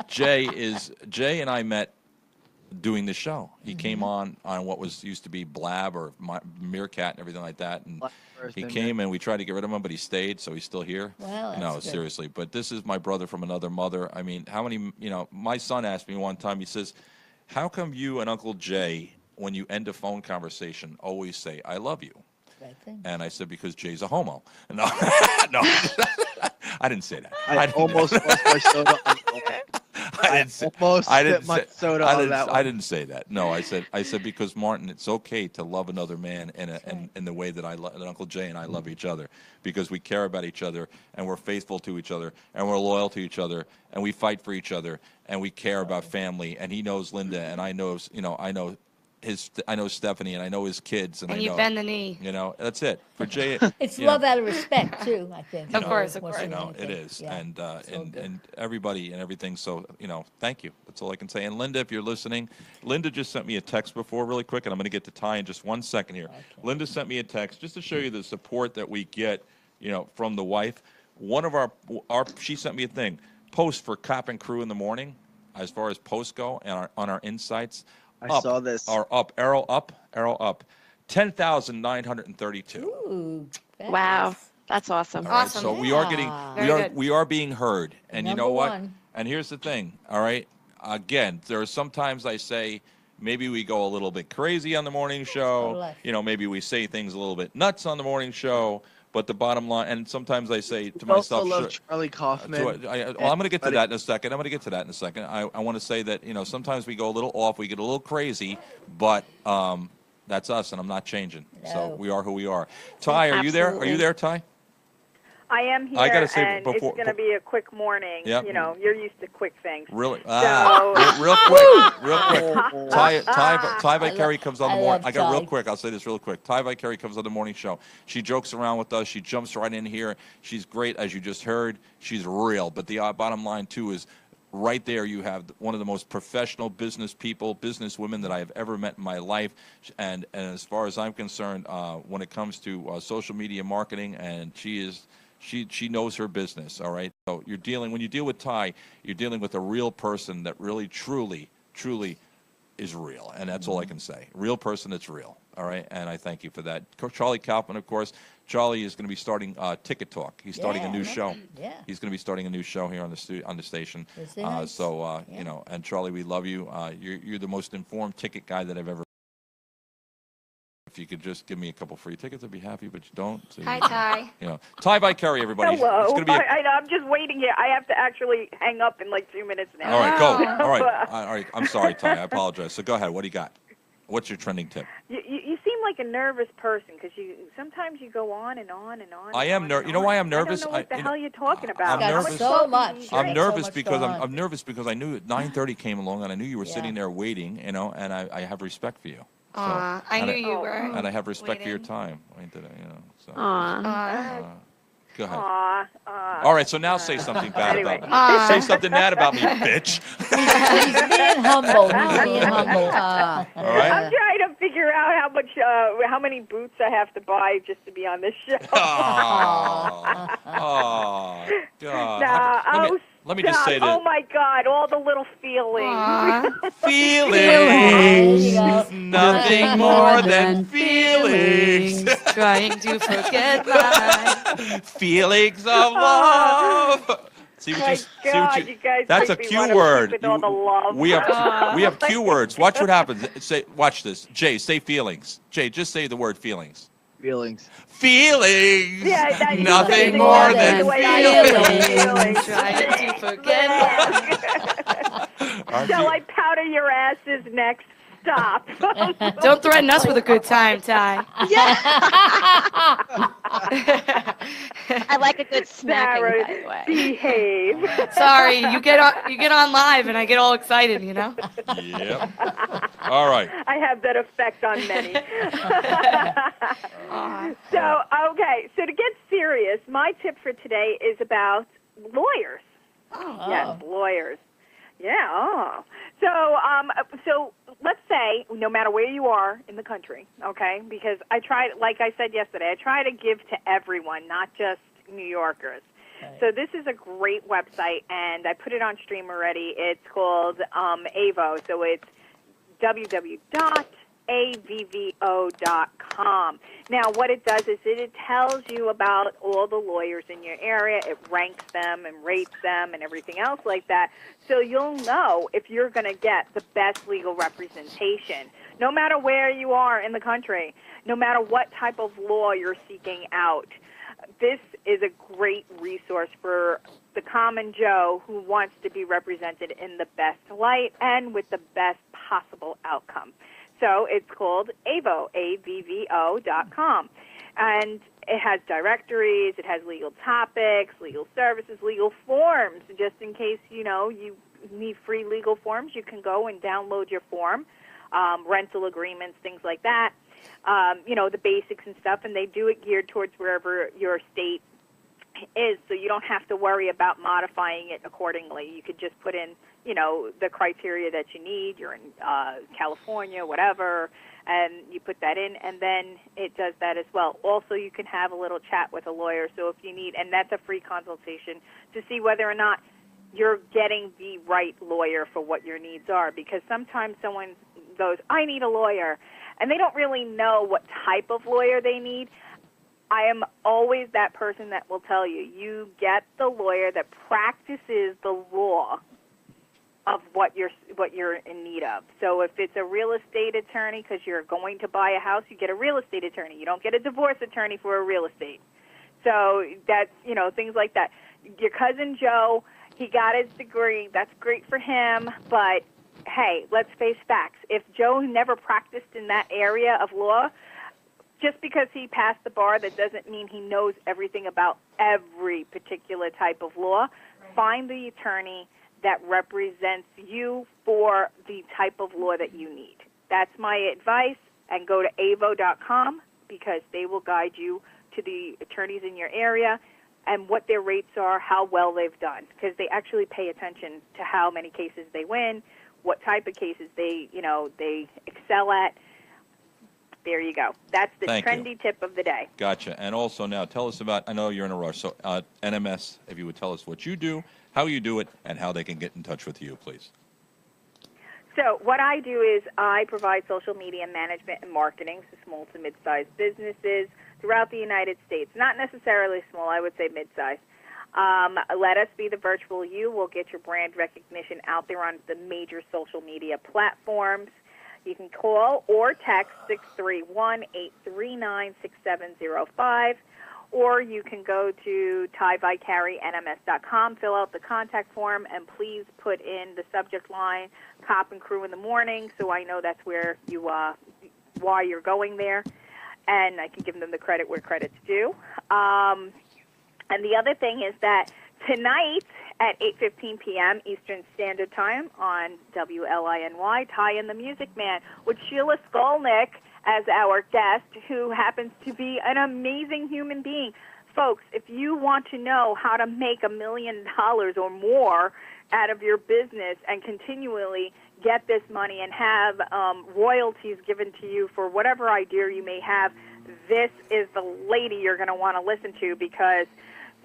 Jay and I met doing the show. He came on what was used to be Blab or Meerkat and everything like that, and he came and we tried to get rid of him, but he stayed, so he's still here. Well, no, that's good. seriously. But this is my brother from another mother. I mean, how many? You know, my son asked me one time. He says, "How come you and Uncle Jay, when you end a phone conversation, always say I love you?" Right thing. And I said, because Jay's a homo. No, no, I didn't say that. I almost lost my soda. I almost spit my soda on that one. I didn't say that. No, I said because Martin, it's okay to love another man in the way that that Uncle Jay and I love each other, because we care about each other and we're faithful to each other and we're loyal to each other and we fight for each other and we care about family. And he knows Linda and I know Stephanie and I know his kids and you bend the knee. You know, that's it. For Jay, It's love out of respect too, I think. Of course. I know it is, Yeah. and everybody and everything. So thank you. That's all I can say. And Linda, if you're listening, Linda just sent me a text before, really quick, and I'm going to get to Ty in just 1 second here. Okay. Linda sent me a text just to show you the support that we get, from the wife. One of our she sent me a thing, post for Cop and Crew in the morning, as far as posts go, and on our insights. I saw this. Arrow up, 10,932. Ooh, Wow, that's awesome. All right, so we are getting, we are being heard, and you know Number what? one. And here's the thing. All right, again, there are sometimes I say maybe we go a little bit crazy on the morning show. Maybe we say things a little bit nuts on the morning show. But the bottom line, and sometimes I say to myself, also love Charlie Kaufman. I'm going to get to that in a second. I want to say that sometimes we go a little off, we get a little crazy, but that's us, and I'm not changing. No. So we are who we are. Ty, are you there? Are you there, Ty? I am here, I gotta say, and before- it's going to be a quick morning. Yep. You're used to quick things. Really? So- Real quick. Ty Vicari comes on the morning. love I got real Ty. quick. I'll say this real quick. Ty Vicari comes on the morning show. She jokes around with us. She jumps right in here. She's great, as you just heard. She's real. But the bottom line, too, is right there you have one of the most professional business people, business women that I have ever met in my life. And as far as I'm concerned, when it comes to social media marketing, and she knows her business, all right? So when you deal with Ty, you're dealing with a real person that really, truly is real. And that's all I can say. Real person that's real, all right? And I thank you for that. Charlie Kaufman, of course. Charlie is going to be starting Ticket Talk. He's starting a new show. Yeah. He's going to be starting a new show here on the station. Is it nice? And Charlie, we love you. You're the most informed ticket guy that I've ever. If you could just give me a couple free tickets, I'd be happy, but you don't. So Hi, Ty. Ty Vicari, everybody. Hello. It's gonna be I'm just waiting here. I have to actually hang up in like 2 minutes now. all right, go. All right. I'm sorry, Ty. I apologize. So go ahead. What do you got? What's your trending tip? You seem like a nervous person because sometimes you go on and on and on. I am nervous. You know why I'm nervous? I don't know what the hell you're talking about. I'm How nervous. much coffee do you I'm drink? nervous because I'm nervous because I knew 9:30 came along and I knew you were sitting there waiting, and I have respect for you. I and knew you were. And I have respect for your time. So. Go ahead. All right, so now say something bad about me. Say something bad about me, bitch. He's being humble. He's being humble. All right. I'm trying to figure out how many boots I have to buy just to be on this show. Oh, God. Nah, Let me just say that. Oh my God, all the little feelings. Feelings, nothing more than feelings. Trying to forget my Feelings of love. See what you, you guys that's a make me Q wanna word. sleep with all the love. We have Q words. Watch what happens. Watch this. Jay, say feelings. Jay, just say the word feelings. Feelings. Feelings. Yeah, nothing more than feelings. Trying to forget. Shall I powder your asses next? Stop. Don't threaten us with a good time, Ty. I like a good smacking, by the way. Behave. Sorry, you get on live and I get all excited, you know? Yep. All right. I have that effect on many. So to get serious, my tip for today is about lawyers. Yes, lawyers. Yeah. Oh. So let's say no matter where you are in the country, okay? Because I try, like I said yesterday, I try to give to everyone, not just New Yorkers. Okay. So this is a great website, and I put it on stream already. It's called AVO. So it's www.avvo.com. Now, what it does is it tells you about all the lawyers in your area. It ranks them and rates them and everything else like that. So you'll know if you're going to get the best legal representation, no matter where you are in the country, no matter what type of law you're seeking out. This is a great resource for the common Joe who wants to be represented in the best light and with the best possible outcome. So it's called AVO, AVVO.com. And it has directories, it has legal topics, legal services, legal forms. Just in case, you need free legal forms, you can go and download your form, rental agreements, things like that. The basics and stuff, and they do it geared towards wherever your state is, so you don't have to worry about modifying it accordingly. You could just put in, the criteria that you need. You're in California, whatever, and you put that in, and then it does that as well. Also, you can have a little chat with a lawyer, so if you need, and that's a free consultation to see whether or not you're getting the right lawyer for what your needs are, because sometimes someone goes, I need a lawyer, and they don't really know what type of lawyer they need. I am always that person that will tell you, you get the lawyer that practices the law of what you're in need of. So if it's a real estate attorney because you're going to buy a house, you get a real estate attorney. You don't get a divorce attorney for a real estate. So that's, things like that. Your cousin Joe, he got his degree. That's great for him, but hey, let's face facts. If Joe never practiced in that area of law, just because he passed the bar, that doesn't mean he knows everything about every particular type of law. Find the attorney that represents you for the type of law that you need. That's my advice, and go to avo.com because they will guide you to the attorneys in your area and what their rates are, how well they've done, because they actually pay attention to how many cases they win, what type of cases they excel at. There you go. That's the trendy tip of the day. Gotcha. And also now, tell us about, I know you're in a rush, so NMS, if you would tell us what you do, how you do it, and how they can get in touch with you, please. So what I do is I provide social media management and marketing to small to mid-sized businesses throughout the United States. Not necessarily small, I would say mid-sized. Let us be the virtual you. We'll get your brand recognition out there on the major social media platforms. You can call or text 631-839-6705, or you can go to TyVicariNMS.com, fill out the contact form, and please put in the subject line, Cop and Crew in the Morning, so I know that's where you why you're going there, and I can give them the credit where credit's due. And the other thing is that tonight at 8:15 p.m. Eastern Standard Time on WLINY, Ty and the Music Man, with Sheila Skolnick as our guest, who happens to be an amazing human being. Folks, if you want to know how to make $1 million or more out of your business and continually get this money and have royalties given to you for whatever idea you may have, this is the lady you're going to want to listen to, because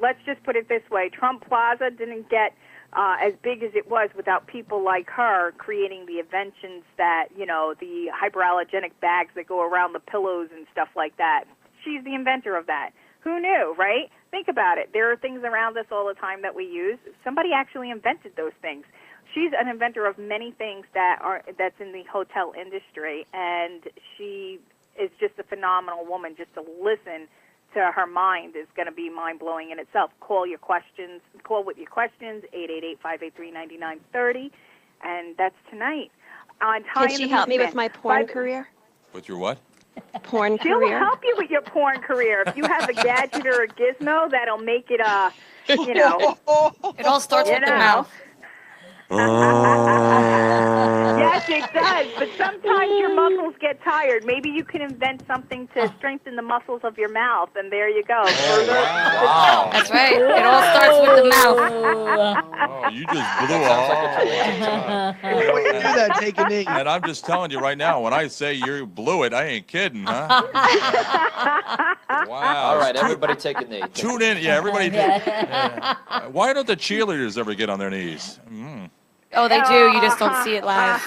let's just put it this way. Trump Plaza didn't get as big as it was without people like her creating the inventions that, you know, the hyperallergenic bags that go around the pillows and stuff like that. She's the inventor of that. Who knew, right? Think about it. There are things around us all the time that we use. Somebody actually invented those things. She's an inventor of many things that's in the hotel industry, and she is just a phenomenal woman. Just to listen to her mind is going to be mind-blowing in itself. Call with your questions, 888-583-9930, and that's tonight. On Could she help me with my porn career? With your what? Porn She'll career? help you with your porn career. If you have a gadget or a gizmo, that'll make it, you know. It all starts with the mouth. Yes, it does. But sometimes your muscles get tired. Maybe you can invent something to strengthen the muscles of your mouth, and there you go. Wow. That's right. It all starts with the mouth. Oh, you just blew off. Do that, take a knee. And I'm just telling you right now, when I say you blew it, I ain't kidding, huh? Wow. All right, everybody take a knee. Tune in. Yeah, everybody. Yeah. Why don't the cheerleaders ever get on their knees? Oh, they do. You just don't see it live.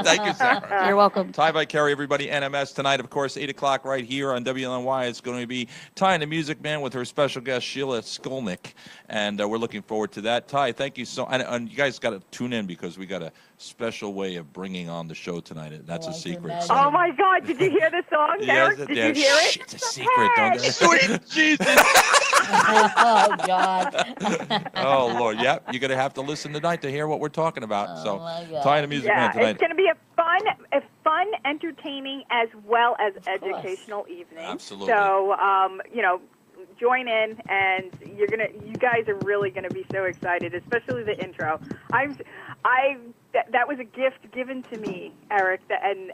Thank you, Sarah. You're welcome. Ty by Carey, everybody, NMS tonight, of course, 8 o'clock right here on WLNY. It's going to be Ty and the Music Man with her special guest, Sheila Skolnick, and we're looking forward to that. Ty, thank you so and you guys got to tune in because we got a special way of bringing on the show tonight. That's a secret. So. Oh, my God. Did you hear the song, Derek? Did you hear it? It's a secret. Don't Sweet Jesus. Oh, God. Oh, Lord. Yep. You're going to have to listen tonight to hear what we're talking about. So, Ty and the Music Man tonight. It's going to be a fun, entertaining, as well as educational evening. Absolutely. So, you know, join in, and you guys are really gonna be so excited, especially the intro. That was a gift given to me, Eric, and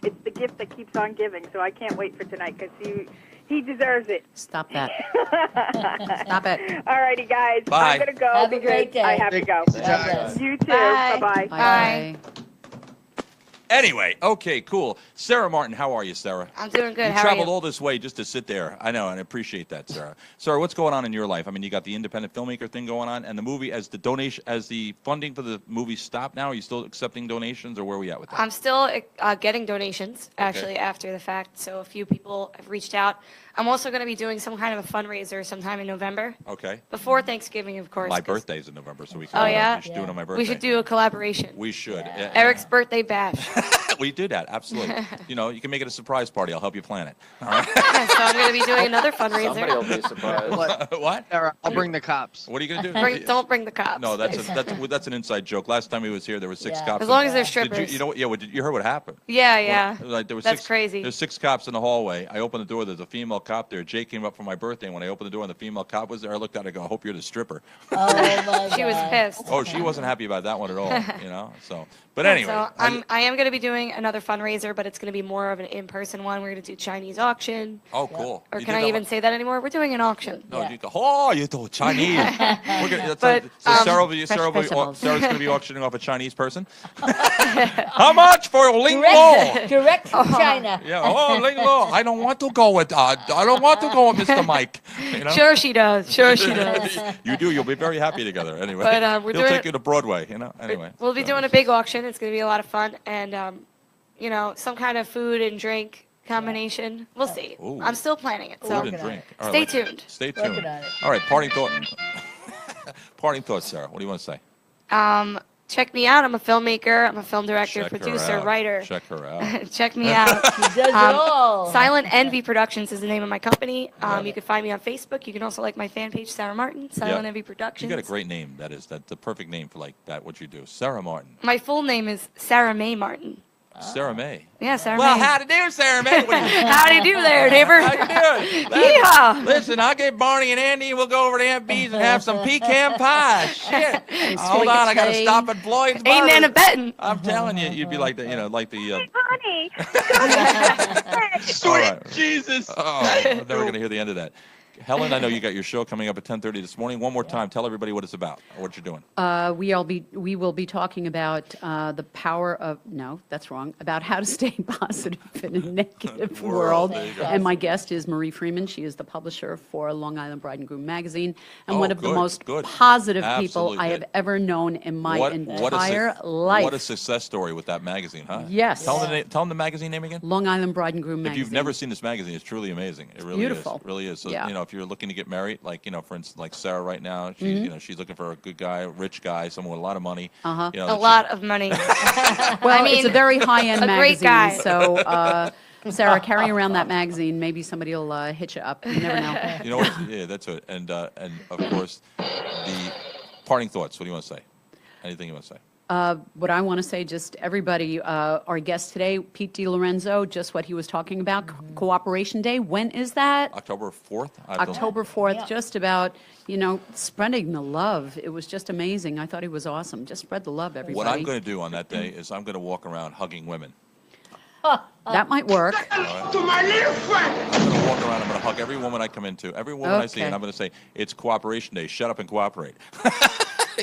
it's the gift that keeps on giving. So I can't wait for tonight because he deserves it. Stop that. Stop it. All righty, guys. Bye. I'm gonna go. Have a great day. I have to go. You too. Bye. Bye-bye. Bye. Anyway, okay, cool. Sarah Martin, how are you, Sarah? I'm doing good. You How are traveled you? all this way just to sit there. I know, and I appreciate that, Sarah. Sarah, what's going on in your life? I mean, you got the independent filmmaker thing going on, and the movie as the funding for the movie stopped now. Are you still accepting donations, or where are we at with that? I'm still getting donations, actually, after the fact. So a few people have reached out. I'm also going to be doing some kind of a fundraiser sometime in November. Okay. Before Thanksgiving, of course. My 'cause- birthday's in November, so we can. Oh, yeah? We should do it on my birthday. We should do a collaboration. We should. Yeah. Eric's birthday bash. We do that, absolutely. You know, you can make it a surprise party. I'll help you plan it. All right. So I'm going to be doing another fundraiser. Somebody will be surprised. What? Sarah, I'll bring the cops. What are you going to do? Don't bring the cops. No, that's an inside joke. Last time he was here, there were 6 Yeah. cops. As long as they're Did strippers. you know what? Yeah, you heard what happened. Yeah, yeah. Like there was That's 6, crazy. There's 6 cops in the hallway. I opened the door. There's a female cop there. Jay came up for my birthday. And when I opened the door and the female cop was there, I looked at her and I go, I hope you're the stripper. Oh, my She was God. pissed. Oh, she wasn't happy about that one at all, you know? So, but anyway. So I am going to be doing another fundraiser, but it's going to be more of an in-person one. We're going to do Chinese auction. Oh, cool. Or You can did I that even one? say that anymore? We're doing an auction. No, you go, oh, you do Chinese. We're gonna, But, so Sarah, fresh Sarah's vegetables. going to be auctioning off a Chinese person. How much for Ling Lo? Direct from China. Yeah, oh, Ling Lo. I don't want to go with Mr. Mike. You know? Sure she does. Sure she does. You do. You'll be very happy together. Anyway, But, we're he'll doing take it- you to Broadway. You know. Anyway, We'll be doing a big auction. It's going to be a lot of fun. And, you know, some kind of food and drink combination. We'll see. Ooh. I'm still planning it. So food and drink. All stay right, tuned. Stay Working tuned. on it. All right, parting thought. Parting thoughts, Sarah. What do you want to say? Check me out. I'm a filmmaker. I'm a film director, Check her producer, out. writer. Check her out. Check me out. She does it all. Silent Envy Productions is the name of my company. You can find me on Facebook. You can also like my fan page, Sarah Martin, Silent Yeah. Envy Productions. You got a great name. That's the perfect name for like that. What you do, Sarah Martin. My full name is Sarah Mae Martin. Sarah May. Yeah, Sarah Well, May. how to do, Sarah May? How do you do there, neighbor? How you doing? Yeehaw. Listen, I'll get Barney and Andy. We'll go over to Aunt B's and have some pecan pie. Shit. Hold on, I got to stop at Floyd's Ain't Barber. and betting. I'm telling you, you'd be like the, like the. Honey, All right. Jesus. Oh, I'm never going to hear the end of that. Helen, I know you got your show coming up at 10:30 this morning. One more time, tell everybody what it's about or what you're doing. We will be talking about the power of, no, that's wrong, about how to stay positive in a negative world. There you go. And my guest is Marie Freeman. She is the publisher for Long Island Bride and Groom magazine and Oh, one of the good, most good. positive people Absolutely I have good. ever known in my entire What life. a success story with that magazine, huh? Yes. Tell them the magazine name again. Long Island Bride and Groom If magazine. you've never seen this magazine, it's truly amazing. It really Beautiful. is. It really is. So, Yeah. if you're looking to get married, like, for instance, like Sarah right now, she's, Mhm. she's looking for a good guy, a rich guy, someone with a lot of money. Uh-huh. You know, A that she- lot of money. Well, I mean, it's a very high-end a magazine. great guy. So, Sarah, carry around that magazine. Maybe somebody will hit you up. You never know. You know what? Yeah, that's it. And of course, the parting thoughts. What do you want to say? Anything you want to say? What I want to say, just everybody, our guest today, Pete DiLorenzo, just what he was talking about, Cooperation Day. When is that? October 4th? October 4th, just about, spreading the love. It was just amazing. I thought he was awesome. Just spread the love, everybody. What I'm going to do on that day is I'm going to walk around hugging women. That might work. To my little friend. I'm going to walk around. I'm going to hug every woman I come into, every woman I see, Okay. and I'm going to say, it's Cooperation Day. Shut up and cooperate.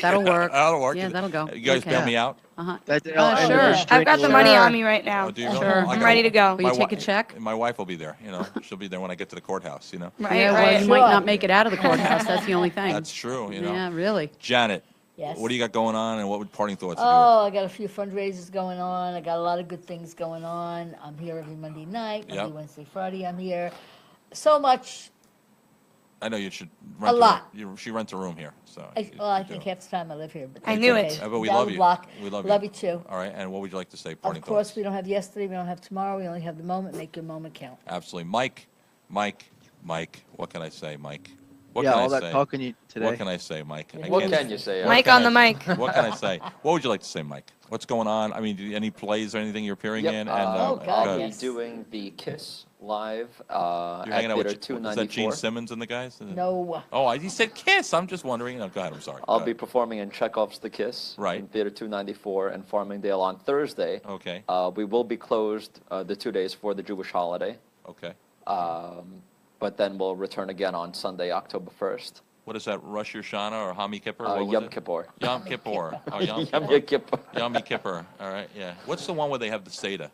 That'll work. That'll work. Yeah, that'll go. You guys Okay. bail me out? Uh-huh. Sure. I've got the money on me right now. Oh, do you really? Sure. I I'm got- ready to go. Will you take a check? My wife will be there. She'll be there when I get to the courthouse. Right, Yeah, well, right. you might not make it out of the courthouse. That's the only thing. That's true. Yeah, really. Janet. Yes. What do you got going on, and what would parting thoughts? do you Oh, I got a few fundraisers going on. I got a lot of good things going on. I'm here every Monday night. Every Yep. Wednesday, Friday, I'm here. So much. I know you should rent lot. She rents a room here, so. I think half the time I live here. But I that's knew okay. it. But we Down love the you. block. We love Love you too. All right, and what would you like to say? Of Parting course, thoughts. we don't have yesterday. We don't have tomorrow. We only have the moment. Make your moment count. Absolutely, Mike. What can I say, Mike? What Yeah, can all I that say? talking you today. What can I say, Mike? I What can't- can you say, Mike can on the I- mic. What can I say? What would you like to say, Mike? What's going on? I mean, any plays or anything you're appearing Yep. in? And Oh, God, I'll go be yes. doing the Kiss live You're at hanging out Theater with is that Gene 294. Simmons and the guys? No. Oh, he said Kiss. I'm just wondering. No, go ahead. I'm sorry. I'll Go be ahead. performing in Chekhov's The Kiss Right. in Theater 294 in Farmingdale on Thursday. Okay. We will be closed the 2 days for the Jewish holiday, Okay. but then we'll return again on Sunday, October 1st. What is that? Rosh Hashanah or Hami Kippur? What was Yom it? Kippur. Yom Kippur. Oh, Yom Yom Kippur. Kippur. Yom Kippur. All right. Yeah. What's the one where they have the Seder,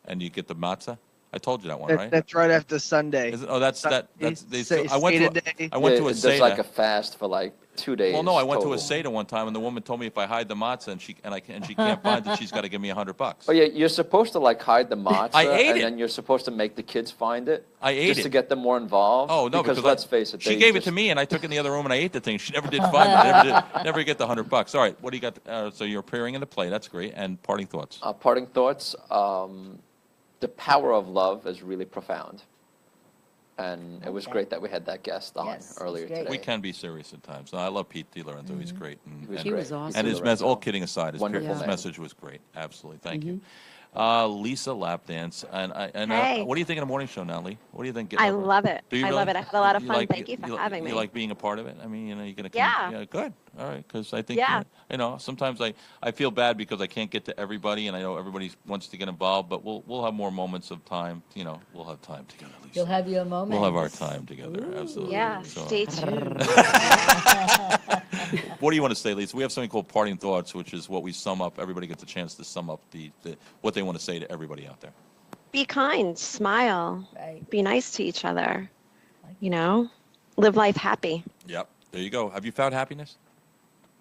and you get the matzah? I told you that one, right? That's right after Sunday. Is it, oh, that's they. Say- I went to. Seder day. I went to a There's Seder. like a fast for like 2 days. Well, no, I went to a total. Seder one time, and the woman told me if I hide the matzah and she can't find it, she's got to give me $100. Oh yeah, you're supposed to like hide the matzah, I ate and it. then you're supposed to make the kids find it. I ate just it. to get them more involved. Oh no, because because let's face it, she they gave it just- to me, and I took it in the other room and I ate the thing. She never did find it. Never get the $100. All right, what do you got? So you're appearing in the play. That's great. And parting thoughts. Parting thoughts. The power of love is really profound, and it was great that we had that guest on Yes, it was earlier great. today. We can be serious at times. No, I love Pete DiLorenzo. He's great. He was awesome. And his Lorenzo. all kidding aside, his Wonderful man. message was great. Absolutely. Thank you. Lisa Lapdance. And Hey. what do you think of the morning show now, Lee? What do you think? I love it. Do you I really? love it. I had a lot of You fun. like- Thank you for having me. You like being a part of it? I mean, you're going to Yeah. Good. All right. Because I think, Yeah. sometimes I feel bad because I can't get to everybody, and I know everybody wants to get involved, but we'll have more moments of time. We'll have time together, Lisa. You'll have your moment. We'll have our time together. Absolutely. Yeah, So- stay tuned. What do you want to say, Lisa? We have something called parting thoughts, which is what we sum up. Everybody gets a chance to sum up what they want to say to everybody out there. Be kind, smile, Right. be nice to each other. Live life happy. Yep. There you go. Have you found happiness?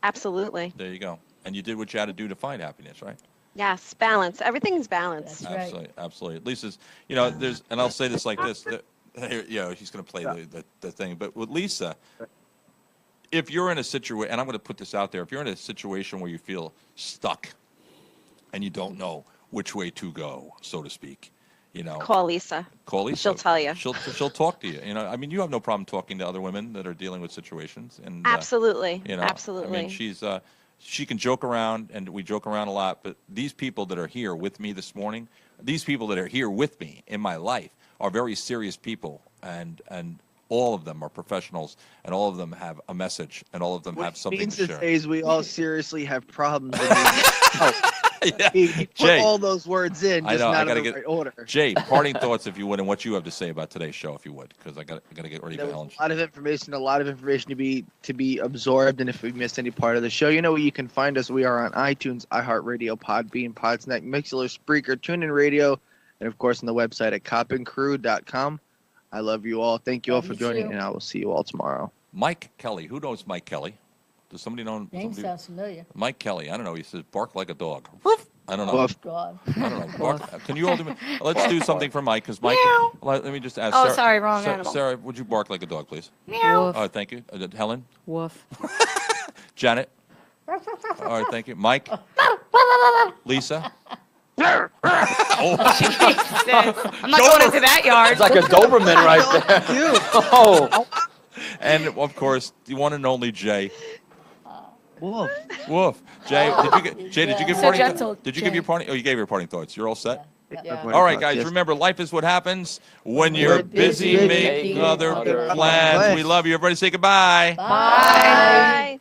Absolutely. There you go. And you did what you had to do to find happiness, right? Yes, balance. Everything's balance. That's right. Absolutely, absolutely. Lisa's, there's, and I'll say this like this. He's going to play the thing. But with Lisa, if you're in a situation, and I'm going to put this out there, if you're in a situation where you feel stuck and you don't know which way to go, so to speak, Call Lisa. call Lisa. She'll tell you. She'll talk to you. I mean, you have no problem talking to other women that are dealing with situations. And Absolutely. I Absolutely. mean, she can joke around, and we joke around a lot, but these people that are here with me this morning, these people that are here with me in my life are very serious people, and all of them are professionals, and all of them have a message, and all of them have something to share. Means we all seriously have problems. He put Jay. all those words in, just not in the right order. Jay, parting thoughts, if you would, and what you have to say about today's show, if you would, because I got to get ready There for was Ellen. a lot of information to be absorbed, and if we missed any part of the show, you know where you can find us. We are on iTunes, iHeartRadio, Podbean, Podsnack, Mixlr, Spreaker, TuneIn Radio, and of course on the website at copandcrew.com. I love you all. Thank you all for joining, and I will see you all tomorrow. Mike Kelly. Who knows Mike Kelly? Does somebody know? Name sounds familiar. Mike Kelly. I don't know. He says, bark like a dog. I don't know. Oh, God. I don't know. Bark. Can you all do me? Let's do something for Mike, because Mike. Let me just ask. Oh, Sarah, sorry, wrong animal. Sarah, would you bark like a dog, please? Meow. Oh, thank you. Helen. Woof. Janet. All right, thank you. Mike. Lisa. Jesus. I'm not going into that yard. It's like a Doberman right there. Oh. And of course, the one and only Jay. Woof. Woof. Jay, did you give So parting? gentle, Did you give Jay. your parting? Oh, you gave your parting thoughts. You're all set. Yeah. All right, guys. Remember, life is what happens when you're busy making other plans. We love you. Everybody, say goodbye. Bye.